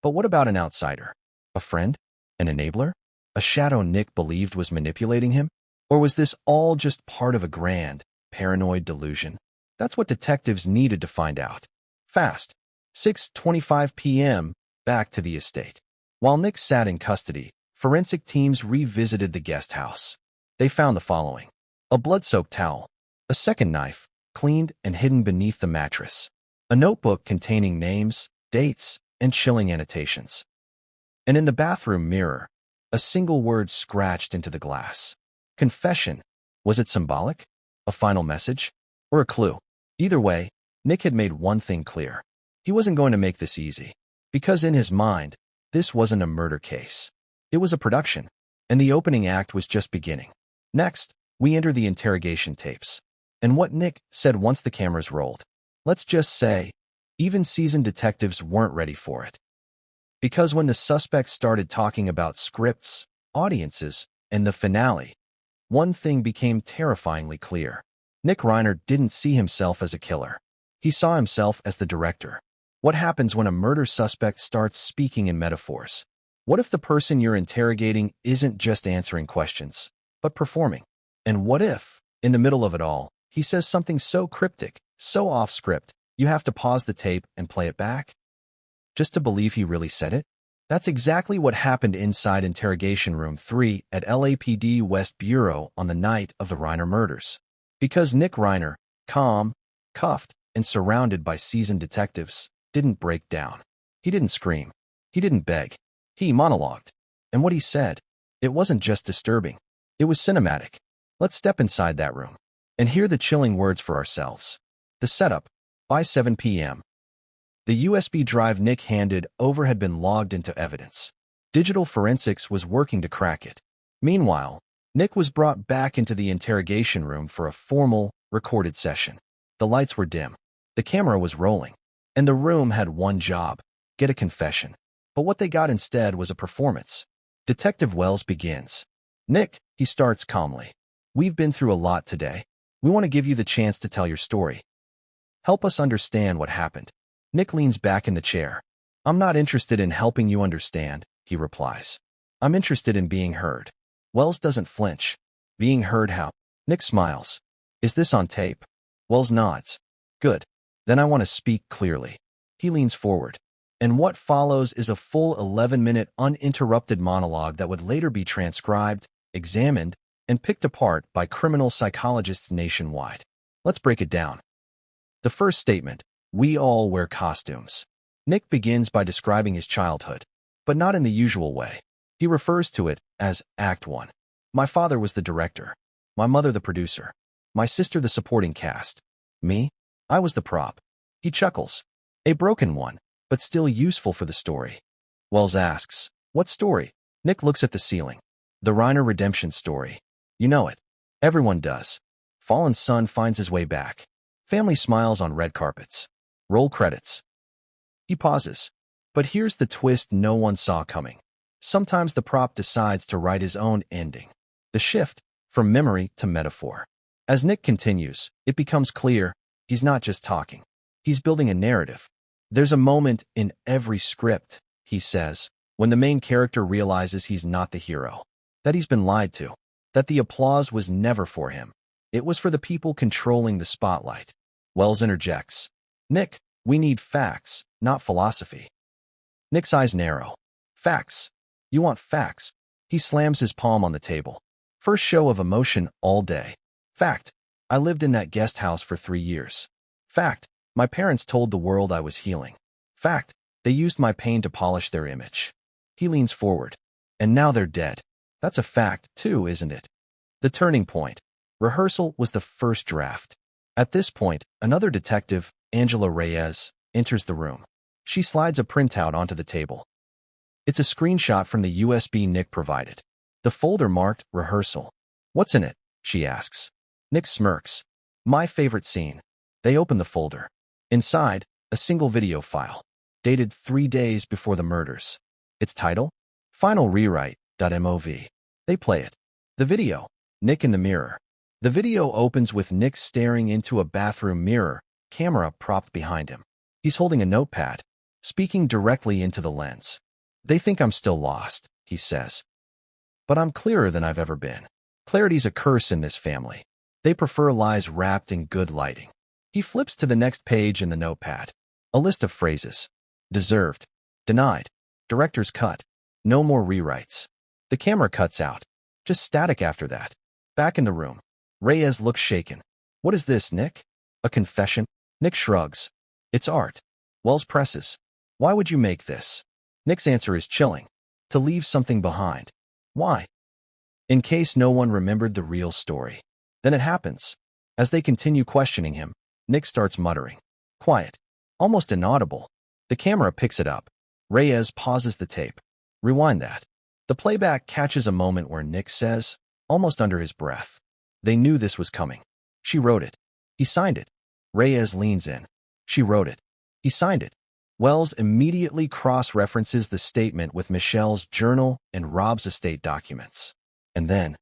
But what about an outsider? A friend? An enabler? A shadow Nick believed was manipulating him? Or was this all just part of a grand, paranoid delusion? That's what detectives needed to find out. Fast. 6:25 p.m., back to the estate. While Nick sat in custody, forensic teams revisited the guest house. They found the following: a blood-soaked towel, a second knife, cleaned and hidden beneath the mattress, a notebook containing names, dates, and chilling annotations. And in the bathroom mirror, a single word scratched into the glass. Confession. Was it symbolic? A final message? Or a clue? Either way, Nick had made one thing clear. He wasn't going to make this easy. Because in his mind, this wasn't a murder case. It was a production, and the opening act was just beginning. Next, we enter the interrogation tapes. And what Nick said once the cameras rolled. Let's just say, even seasoned detectives weren't ready for it. Because when the suspects started talking about scripts, audiences, and the finale, one thing became terrifyingly clear. Nick Reiner didn't see himself as a killer. He saw himself as the director. What happens when a murder suspect starts speaking in metaphors? What if the person you're interrogating isn't just answering questions, but performing? And what if, in the middle of it all, he says something so cryptic, so off-script, you have to pause the tape and play it back? Just to believe he really said it? That's exactly what happened inside Interrogation Room 3 at LAPD West Bureau on the night of the Reiner murders. Because Nick Reiner, calm, cuffed, and surrounded by seasoned detectives, didn't break down. He didn't scream. He didn't beg. He monologued. And what he said, it wasn't just disturbing. It was cinematic. Let's step inside that room and hear the chilling words for ourselves. The setup. By 7 p.m. The USB drive Nick handed over had been logged into evidence. Digital forensics was working to crack it. Meanwhile, Nick was brought back into the interrogation room for a formal, recorded session. The lights were dim. The camera was rolling. And the room had one job: get a confession. But what they got instead was a performance. Detective Wells begins. "Nick," he starts calmly, "we've been through a lot today. We want to give you the chance to tell your story. Help us understand what happened." Nick leans back in the chair. "I'm not interested in helping you understand," he replies. "I'm interested in being heard." Wells doesn't flinch. "Being heard how?" Nick smiles. "Is this on tape?" Wells nods. "Good. Then I want to speak clearly." He leans forward. And what follows is a full 11-minute uninterrupted monologue that would later be transcribed, examined, and picked apart by criminal psychologists nationwide. Let's break it down. The first statement: we all wear costumes. Nick begins by describing his childhood, but not in the usual way. He refers to it as Act 1. My father was the director. My mother the producer. My sister the supporting cast. Me? I was the prop. He chuckles. A broken one, but still useful for the story. Wells asks, "What story?" Nick looks at the ceiling. "The Reiner redemption story. You know it. Everyone does. Fallen son finds his way back. Family smiles on red carpets. Roll credits." He pauses. But here's the twist no one saw coming. Sometimes the prop decides to write his own ending. The shift from memory to metaphor. As Nick continues, it becomes clear he's not just talking. He's building a narrative. "There's a moment in every script," he says, "when the main character realizes he's not the hero, that he's been lied to, that the applause was never for him. It was for the people controlling the spotlight. Wells interjects. Nick, we need facts, not philosophy. Nick's eyes narrow. Facts. You want facts? He slams his palm on the table. First show of emotion all day. Fact. I lived in that guest house for 3 years. Fact. My parents told the world I was healing. Fact. They used my pain to polish their image. He leans forward. And now they're dead. That's a fact, too, isn't it? The turning point. Rehearsal was the first draft. At this point, another detective, Angela Reyes, enters the room. She slides a printout onto the table. It's a screenshot from the USB Nick provided. The folder marked rehearsal. What's in it? She asks. Nick smirks. My favorite scene. They open the folder. Inside, a single video file, dated 3 days before the murders. Its title? Final Rewrite.mov. They play it. The video. Nick in the mirror. The video opens with Nick staring into a bathroom mirror, camera propped behind him. He's holding a notepad, speaking directly into the lens. They think I'm still lost, he says. But I'm clearer than I've ever been. Clarity's a curse in this family. They prefer lies wrapped in good lighting. He flips to the next page in the notepad. A list of phrases. Deserved. Denied. Director's cut. No more rewrites. The camera cuts out. Just static after that. Back in the room. Reyes looks shaken. What is this, Nick? A confession? Nick shrugs. It's art. Wells presses. Why would you make this? Nick's answer is chilling. To leave something behind. Why? In case no one remembered the real story. Then it happens. As they continue questioning him, Nick starts muttering. Quiet. Almost inaudible. The camera picks it up. Reyes pauses the tape. Rewind that. The playback catches a moment where Nick says, almost under his breath, they knew this was coming. She wrote it. He signed it. Reyes leans in. She wrote it. He signed it. Wells immediately cross-references the statement with Michelle's journal and Rob's estate documents. And then,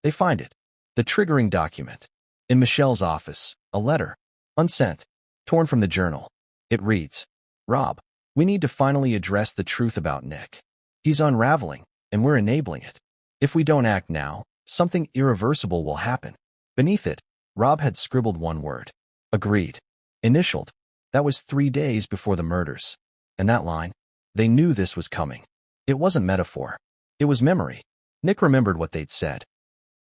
they find it. The triggering document. In Michelle's office, a letter. Unsent. Torn from the journal. It reads, Rob, we need to finally address the truth about Nick. He's unraveling, and we're enabling it. If we don't act now, something irreversible will happen. Beneath it, Rob had scribbled one word. Agreed. Initialed. That was 3 days before the murders. And that line, they knew this was coming. It wasn't metaphor. It was memory. Nick remembered what they'd said.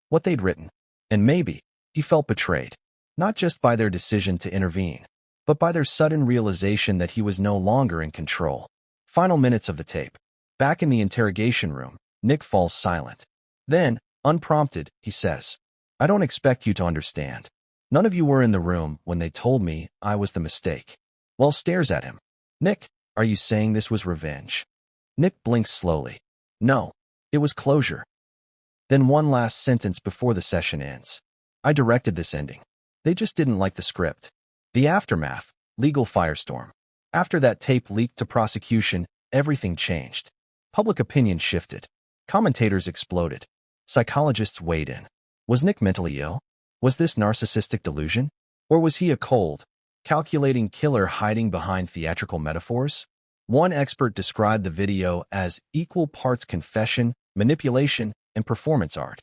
What they'd written. And maybe, he felt betrayed. Not just by their decision to intervene, but by their sudden realization that he was no longer in control. Final minutes of the tape. Back in the interrogation room, Nick falls silent. Then, unprompted, he says, I don't expect you to understand. None of you were in the room when they told me I was the mistake. Wells stares at him. Nick, are you saying this was revenge? Nick blinks slowly. No, it was closure. Then one last sentence before the session ends. I directed this ending. They just didn't like the script. The aftermath, legal firestorm. After that tape leaked to prosecution, everything changed. Public opinion shifted. Commentators exploded. Psychologists weighed in. Was Nick mentally ill? Was this narcissistic delusion? Or was he a cold, calculating killer hiding behind theatrical metaphors? One expert described the video as equal parts confession, manipulation, and performance art.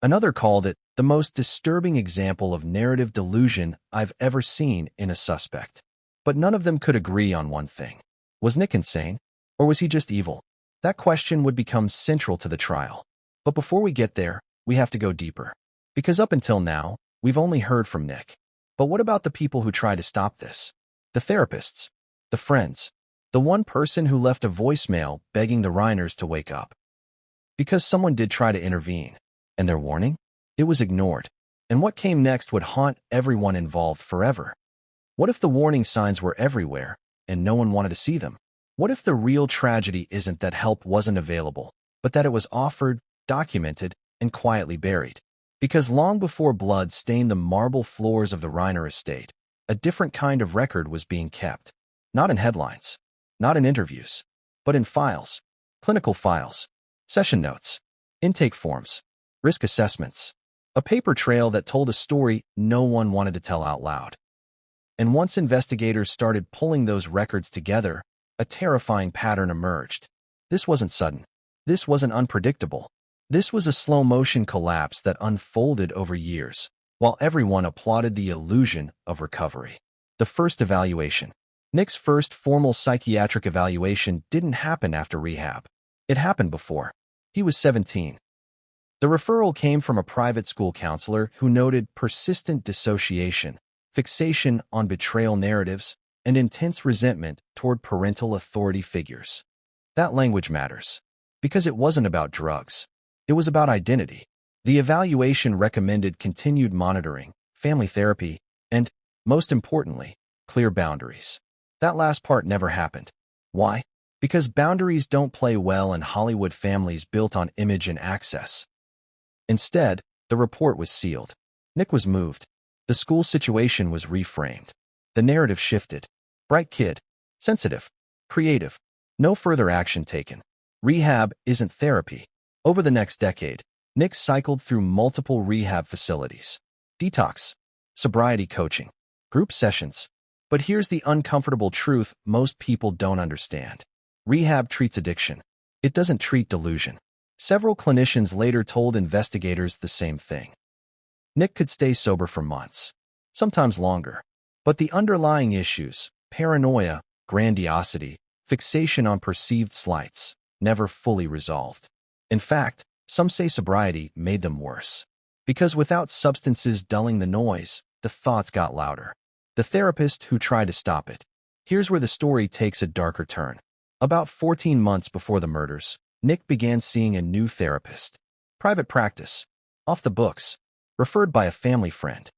Another called it the most disturbing example of narrative delusion I've ever seen in a suspect. But none of them could agree on one thing. Was Nick insane? Or was he just evil? That question would become central to the trial. But before we get there, we have to go deeper. Because up until now, we've only heard from Nick. But what about the people who try to stop this? The therapists, the friends, the one person who left a voicemail begging the Reiners to wake up. Because someone did try to intervene. And their warning? It was ignored. And what came next would haunt everyone involved forever. What if the warning signs were everywhere, and no one wanted to see them? What if the real tragedy isn't that help wasn't available, but that it was offered, documented, and quietly buried? Because long before blood stained the marble floors of the Reiner estate, a different kind of record was being kept. Not in headlines, not in interviews, but in files, clinical files, session notes, intake forms, risk assessments, a paper trail that told a story no one wanted to tell out loud. And once investigators started pulling those records together, a terrifying pattern emerged. This wasn't sudden. This wasn't unpredictable. This was a slow-motion collapse that unfolded over years, while everyone applauded the illusion of recovery. The first evaluation. Nick's first formal psychiatric evaluation didn't happen after rehab. It happened before. He was 17. The referral came from a private school counselor who noted persistent dissociation, fixation on betrayal narratives, and intense resentment toward parental authority figures. That language matters, because it wasn't about drugs. It was about identity. The evaluation recommended continued monitoring, family therapy, and, most importantly, clear boundaries. That last part never happened. Why? Because boundaries don't play well in Hollywood families built on image and access. Instead, the report was sealed. Nick was moved. The school situation was reframed. The narrative shifted. Bright kid. Sensitive. Creative. No further action taken. Rehab isn't therapy. Over the next decade, Nick cycled through multiple rehab facilities. Detox. Sobriety coaching. Group sessions. But here's the uncomfortable truth most people don't understand. Rehab treats addiction. It doesn't treat delusion. Several clinicians later told investigators the same thing. Nick could stay sober for months, sometimes longer. But the underlying issues, paranoia, grandiosity, fixation on perceived slights, never fully resolved. In fact, some say sobriety made them worse. Because without substances dulling the noise, the thoughts got louder. The therapist who tried to stop it. Here's where the story takes a darker turn. About 14 months before the murders, Nick began seeing a new therapist. Private practice. Off the books. Referred by a family friend.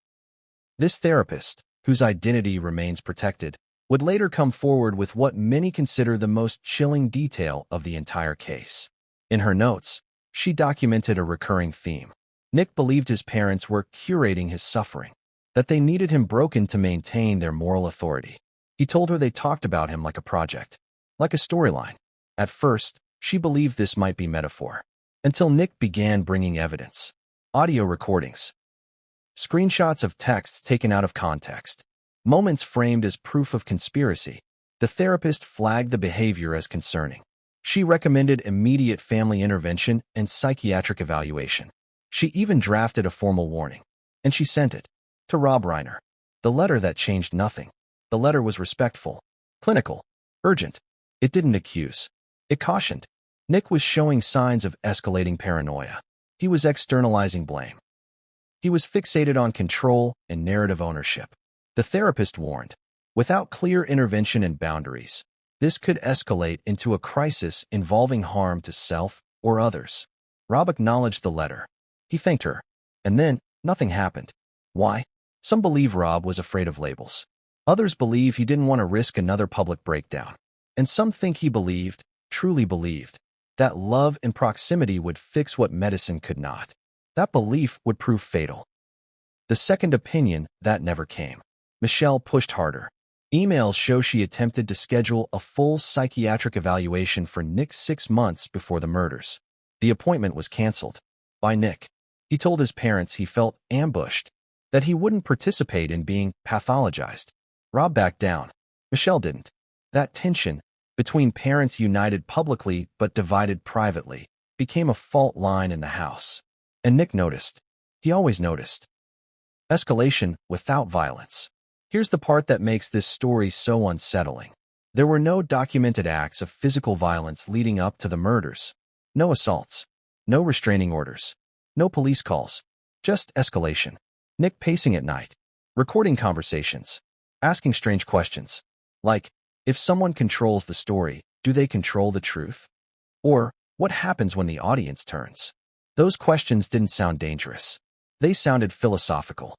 This therapist, whose identity remains protected, would later come forward with what many consider the most chilling detail of the entire case. In her notes, she documented a recurring theme. Nick believed his parents were curating his suffering, that they needed him broken to maintain their moral authority. He told her they talked about him like a project, like a storyline. At first, she believed this might be metaphor, until Nick began bringing evidence. Audio recordings. Screenshots of texts taken out of context. Moments framed as proof of conspiracy. The therapist flagged the behavior as concerning. She recommended immediate family intervention and psychiatric evaluation. She even drafted a formal warning. And she sent it to Rob Reiner. The letter that changed nothing. The letter was respectful, clinical, urgent. It didn't accuse. It cautioned. Nick was showing signs of escalating paranoia. He was externalizing blame. He was fixated on control and narrative ownership. The therapist warned, without clear intervention and boundaries, this could escalate into a crisis involving harm to self or others. Rob acknowledged the letter. He thanked her. And then, nothing happened. Why? Some believe Rob was afraid of labels. Others believe he didn't want to risk another public breakdown. And some think he believed, truly believed, that love and proximity would fix what medicine could not. That belief would prove fatal. The second opinion, that never came. Michelle pushed harder. Emails show she attempted to schedule a full psychiatric evaluation for Nick 6 months before the murders. The appointment was canceled. By Nick. He told his parents he felt ambushed, that he wouldn't participate in being pathologized. Rob backed down. Michelle didn't. That tension, between parents united publicly but divided privately, became a fault line in the house. And Nick noticed. He always noticed. Escalation without violence. Here's the part that makes this story so unsettling. There were no documented acts of physical violence leading up to the murders. No assaults. No restraining orders. No police calls. Just escalation. Nick pacing at night. Recording conversations. Asking strange questions. Like, if someone controls the story, do they control the truth? Or, what happens when the audience turns? Those questions didn't sound dangerous. They sounded philosophical.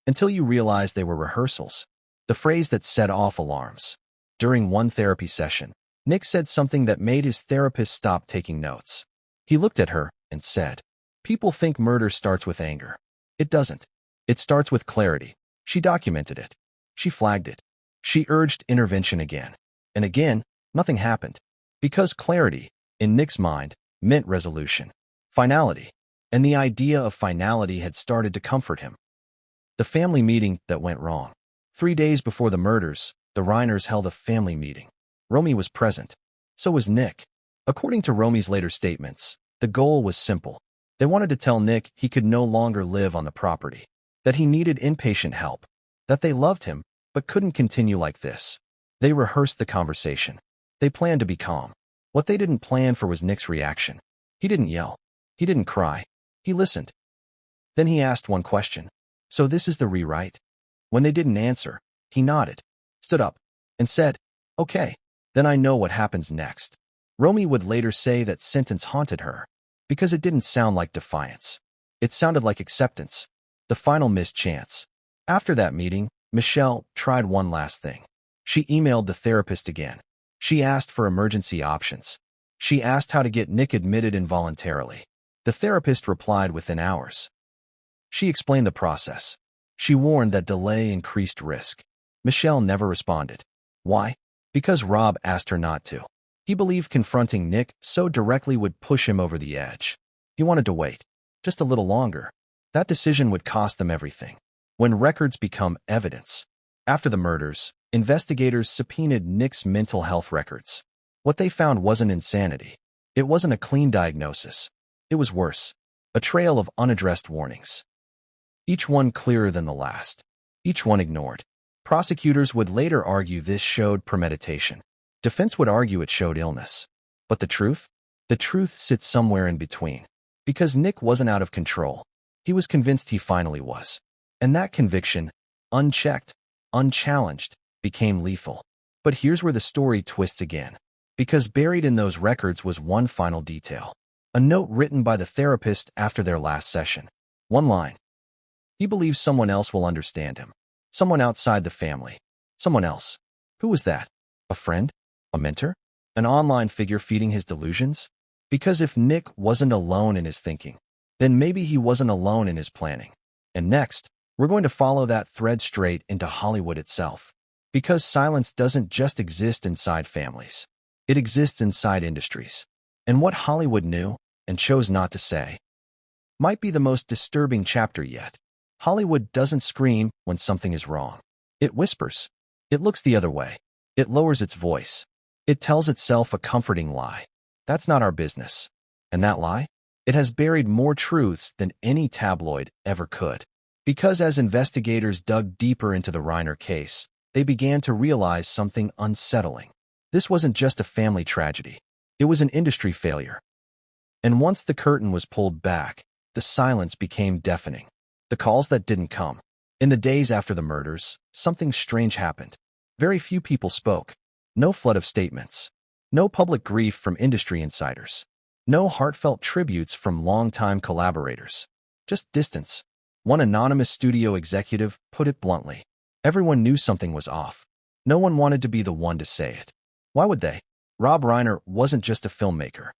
Until you realized they were rehearsals. The phrase that set off alarms. During one therapy session, Nick said something that made his therapist stop taking notes. He looked at her and said, "People think murder starts with anger. It doesn't. It starts with clarity." She documented it. She flagged it. She urged intervention again. And again, nothing happened. Because clarity, in Nick's mind, meant resolution. Finality. And the idea of finality had started to comfort him. The family meeting that went wrong. 3 days before the murders, the Reiners held a family meeting. Romy was present. So was Nick. According to Romy's later statements, The goal was simple. They wanted to tell Nick he could no longer live on the property, that he needed inpatient help, that they loved him but couldn't continue like this. They rehearsed the conversation. They planned to be calm. What they didn't plan for was Nick's reaction. He didn't yell. He didn't cry. He listened. Then he asked one question. "So this is the rewrite?" When they didn't answer, he nodded, stood up, and said, "Okay, then I know what happens next." Romy would later say that sentence haunted her, because it didn't sound like defiance. It sounded like acceptance, the final missed chance. After that meeting, Michelle tried one last thing. She emailed the therapist again. She asked for emergency options. She asked how to get Nick admitted involuntarily. The therapist replied within hours. She explained the process. She warned that delay increased risk. Michelle never responded. Why? Because Rob asked her not to. He believed confronting Nick so directly would push him over the edge. He wanted to wait, just a little longer. That decision would cost them everything. When records become evidence. After the murders, investigators subpoenaed Nick's mental health records. What they found wasn't insanity. It wasn't a clean diagnosis. It was worse. A trail of unaddressed warnings. Each one clearer than the last. Each one ignored. Prosecutors would later argue this showed premeditation. Defense would argue it showed illness. But the truth? The truth sits somewhere in between. Because Nick wasn't out of control. He was convinced he finally was. And that conviction, unchecked, unchallenged, became lethal. But here's where the story twists again. Because buried in those records was one final detail. A note written by the therapist after their last session. One line. He believes someone else will understand him. Someone outside the family. Someone else. Who was that? A friend? A mentor? An online figure feeding his delusions? Because if Nick wasn't alone in his thinking, then maybe he wasn't alone in his planning. And next, we're going to follow that thread straight into Hollywood itself. Because silence doesn't just exist inside families. It exists inside industries. And what Hollywood knew and chose not to say might be the most disturbing chapter yet. Hollywood doesn't scream when something is wrong. It whispers. It looks the other way. It lowers its voice. It tells itself a comforting lie. That's not our business. And that lie? It has buried more truths than any tabloid ever could. Because as investigators dug deeper into the Reiner case, they began to realize something unsettling. This wasn't just a family tragedy. It was an industry failure. And once the curtain was pulled back, the silence became deafening. The calls that didn't come. In the days after the murders, something strange happened. Very few people spoke. No flood of statements. No public grief from industry insiders. No heartfelt tributes from longtime collaborators. Just distance. One anonymous studio executive put it bluntly. Everyone knew something was off. No one wanted to be the one to say it. Why would they? Rob Reiner wasn't just a filmmaker.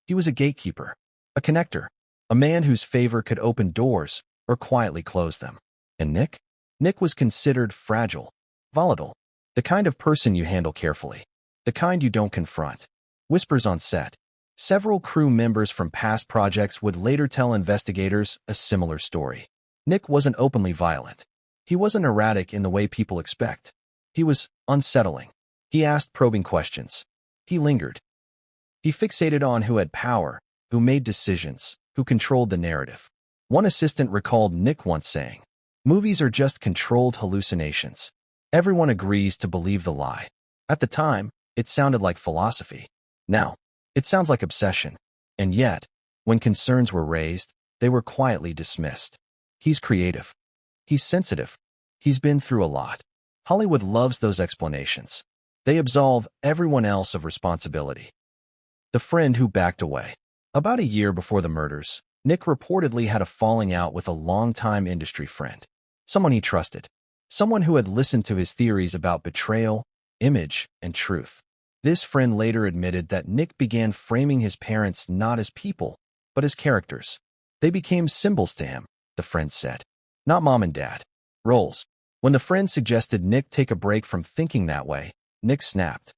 He was a gatekeeper, a connector, a man whose favor could open doors or quietly close them. And Nick? Nick was considered fragile, volatile, the kind of person you handle carefully, the kind you don't confront. Whispers on set. Several crew members from past projects would later tell investigators a similar story. Nick wasn't openly violent. He wasn't erratic in the way people expect. He was unsettling. He asked probing questions. He lingered. He fixated on who had power, who made decisions, who controlled the narrative. One assistant recalled Nick once saying, "Movies are just controlled hallucinations. Everyone agrees to believe the lie." At the time, it sounded like philosophy. Now, it sounds like obsession. And yet, when concerns were raised, they were quietly dismissed. He's creative. He's sensitive. He's been through a lot. Hollywood loves those explanations. They absolve everyone else of responsibility. The friend who backed away. About a year before the murders, Nick reportedly had a falling out with a longtime industry friend. Someone he trusted. Someone who had listened to his theories about betrayal, image, and truth. This friend later admitted that Nick began framing his parents not as people, but as characters. They became symbols to him, the friend said. Not mom and dad. Roles. When the friend suggested Nick take a break from thinking that way, Nick snapped.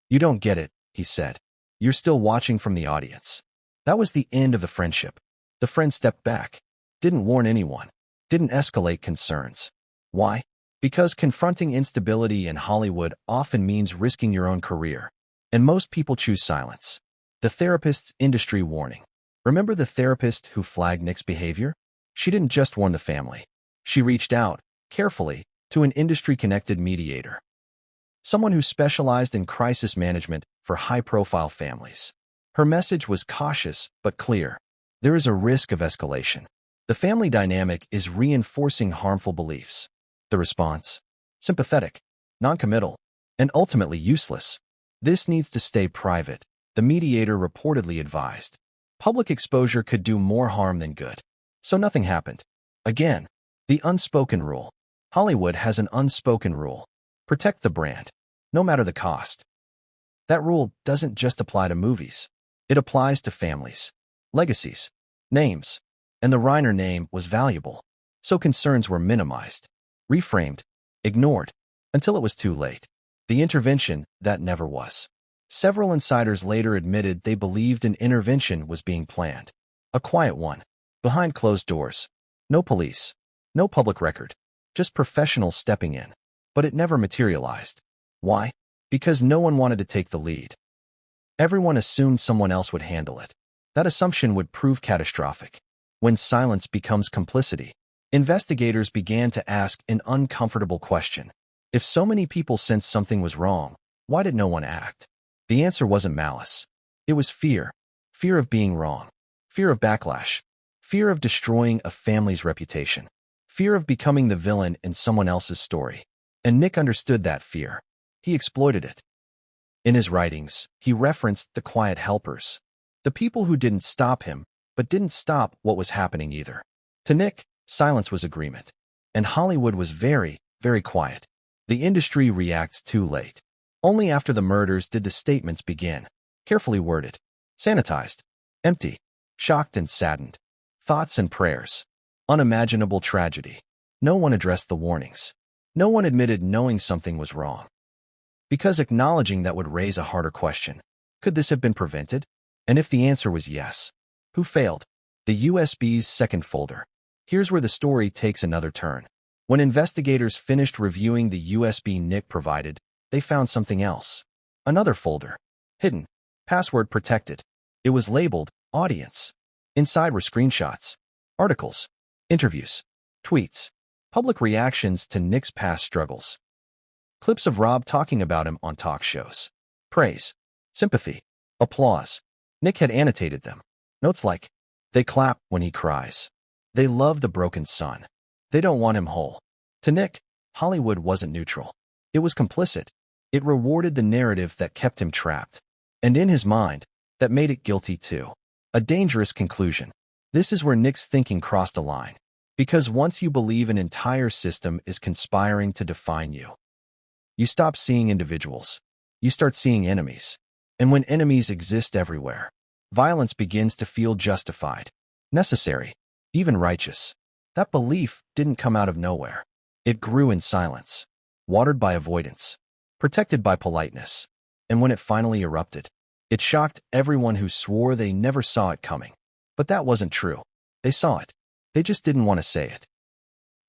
"You don't get it," he said. "You're still watching from the audience." That was the end of the friendship. The friend stepped back. Didn't warn anyone. Didn't escalate concerns. Why? Because confronting instability in Hollywood often means risking your own career. And most people choose silence. The therapist's industry warning. Remember the therapist who flagged Nick's behavior? She didn't just warn the family. She reached out, carefully, to an industry-connected mediator. Someone who specialized in crisis management for high-profile families. Her message was cautious but clear. There is a risk of escalation. The family dynamic is reinforcing harmful beliefs. The response? Sympathetic, non-committal, and ultimately useless. This needs to stay private, the mediator reportedly advised. Public exposure could do more harm than good. So nothing happened. Again, the unspoken rule. Hollywood has an unspoken rule. Protect the brand, no matter the cost. That rule doesn't just apply to movies. It applies to families, legacies, names, and the Reiner name was valuable. So concerns were minimized, reframed, ignored, until it was too late. The intervention that never was. Several insiders later admitted they believed an intervention was being planned. A quiet one, behind closed doors. No police, no public record, just professionals stepping in. But it never materialized. Why? Because no one wanted to take the lead. Everyone assumed someone else would handle it. That assumption would prove catastrophic. When silence becomes complicity, investigators began to ask an uncomfortable question. If so many people sensed something was wrong, why did no one act? The answer wasn't malice. It was fear. Fear of being wrong. Fear of backlash. Fear of destroying a family's reputation. Fear of becoming the villain in someone else's story. And Nick understood that fear. He exploited it. In his writings, he referenced the quiet helpers. The people who didn't stop him, but didn't stop what was happening either. To Nick, silence was agreement. And Hollywood was very, very quiet. The industry reacts too late. Only after the murders did the statements begin. Carefully worded. Sanitized. Empty. Shocked and saddened. Thoughts and prayers. Unimaginable tragedy. No one addressed the warnings. No one admitted knowing something was wrong. Because acknowledging that would raise a harder question. Could this have been prevented? And if the answer was yes, who failed? The USB's second folder. Here's where the story takes another turn. When investigators finished reviewing the USB Nick provided, they found something else. Another folder. Hidden. Password protected. It was labeled Audience. Inside were screenshots, articles, interviews, tweets, public reactions to Nick's past struggles. Clips of Rob talking about him on talk shows. Praise, sympathy, applause. Nick had annotated them. Notes like, they clap when he cries. They love the broken son. They don't want him whole. To Nick, Hollywood wasn't neutral. It was complicit. It rewarded the narrative that kept him trapped. And in his mind, that made it guilty too. A dangerous conclusion. This is where Nick's thinking crossed a line. Because once you believe an entire system is conspiring to define you, you stop seeing individuals. You start seeing enemies. And when enemies exist everywhere, violence begins to feel justified, necessary, even righteous. That belief didn't come out of nowhere. It grew in silence, watered by avoidance, protected by politeness. And when it finally erupted, it shocked everyone who swore they never saw it coming. But that wasn't true. They saw it. They just didn't want to say it.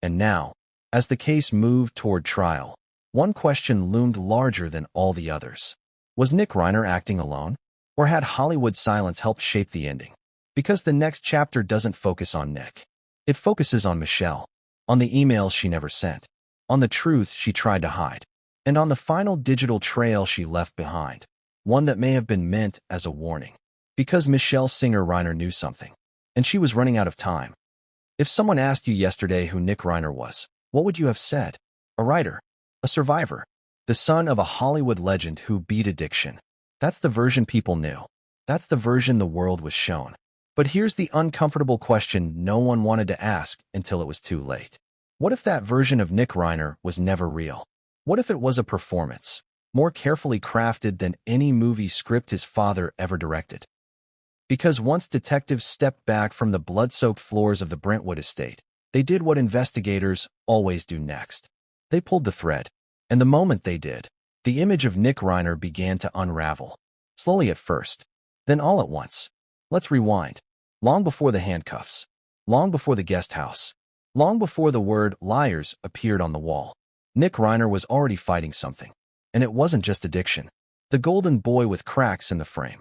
And now, as the case moved toward trial, one question loomed larger than all the others. Was Nick Reiner acting alone? Or had Hollywood's silence helped shape the ending? Because the next chapter doesn't focus on Nick. It focuses on Michelle, on the emails she never sent, on the truth she tried to hide, and on the final digital trail she left behind, one that may have been meant as a warning. Because Michelle Singer Reiner knew something, and she was running out of time. If someone asked you yesterday who Nick Reiner was, what would you have said? A writer, a survivor, the son of a Hollywood legend who beat addiction. That's the version people knew. That's the version the world was shown. But here's the uncomfortable question no one wanted to ask until it was too late. What if that version of Nick Reiner was never real? What if it was a performance, more carefully crafted than any movie script his father ever directed? Because once detectives stepped back from the blood-soaked floors of the Brentwood estate, they did what investigators always do next. They pulled the thread. And the moment they did, the image of Nick Reiner began to unravel. Slowly at first, then all at once. Let's rewind. Long before the handcuffs. Long before the guest house. Long before the word liars appeared on the wall. Nick Reiner was already fighting something. And it wasn't just addiction. The golden boy with cracks in the frame.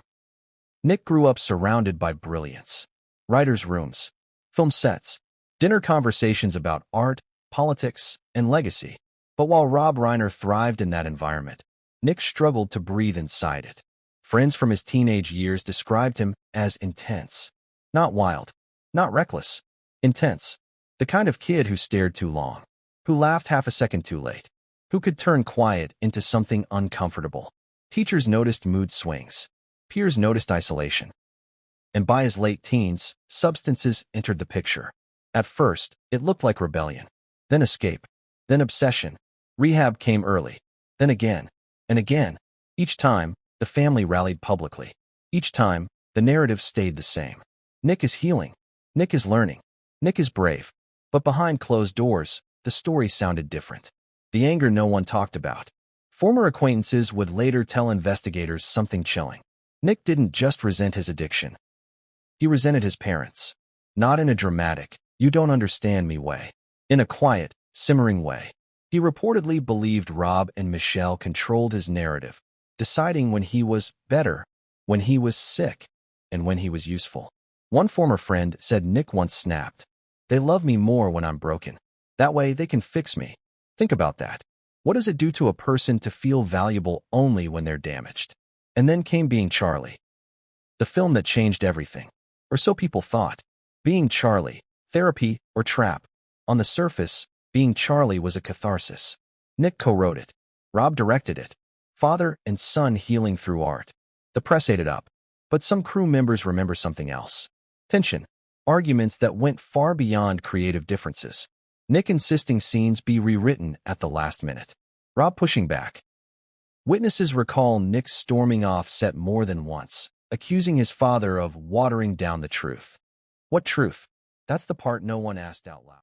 Nick grew up surrounded by brilliance. Writers' rooms, film sets, dinner conversations about art, politics, and legacy. But while Rob Reiner thrived in that environment, Nick struggled to breathe inside it. Friends from his teenage years described him as intense. Not wild, not reckless, intense. The kind of kid who stared too long, who laughed half a second too late, who could turn quiet into something uncomfortable. Teachers noticed mood swings. Peers noticed isolation. And by his late teens, substances entered the picture. At first, it looked like rebellion, then escape, then obsession. Rehab came early, then again, and again. Each time, the family rallied publicly. Each time, the narrative stayed the same. Nick is healing. Nick is learning. Nick is brave. But behind closed doors, the story sounded different. The anger no one talked about. Former acquaintances would later tell investigators something chilling. Nick didn't just resent his addiction. He resented his parents. Not in a dramatic, you don't understand me way. In a quiet, simmering way. He reportedly believed Rob and Michelle controlled his narrative, deciding when he was better, when he was sick, and when he was useful. One former friend said Nick once snapped, "They love me more when I'm broken. That way they can fix me." Think about that. What does it do to a person to feel valuable only when they're damaged? And then came Being Charlie, the film that changed everything. Or so people thought. Being Charlie, therapy or trap. On the surface, Being Charlie was a catharsis. Nick co-wrote it. Rob directed it. Father and son healing through art. The press ate it up. But some crew members remember something else. Tension. Arguments that went far beyond creative differences. Nick insisting scenes be rewritten at the last minute. Rob pushing back. Witnesses recall Nick storming off set more than once, accusing his father of watering down the truth. What truth? That's the part no one asked out loud.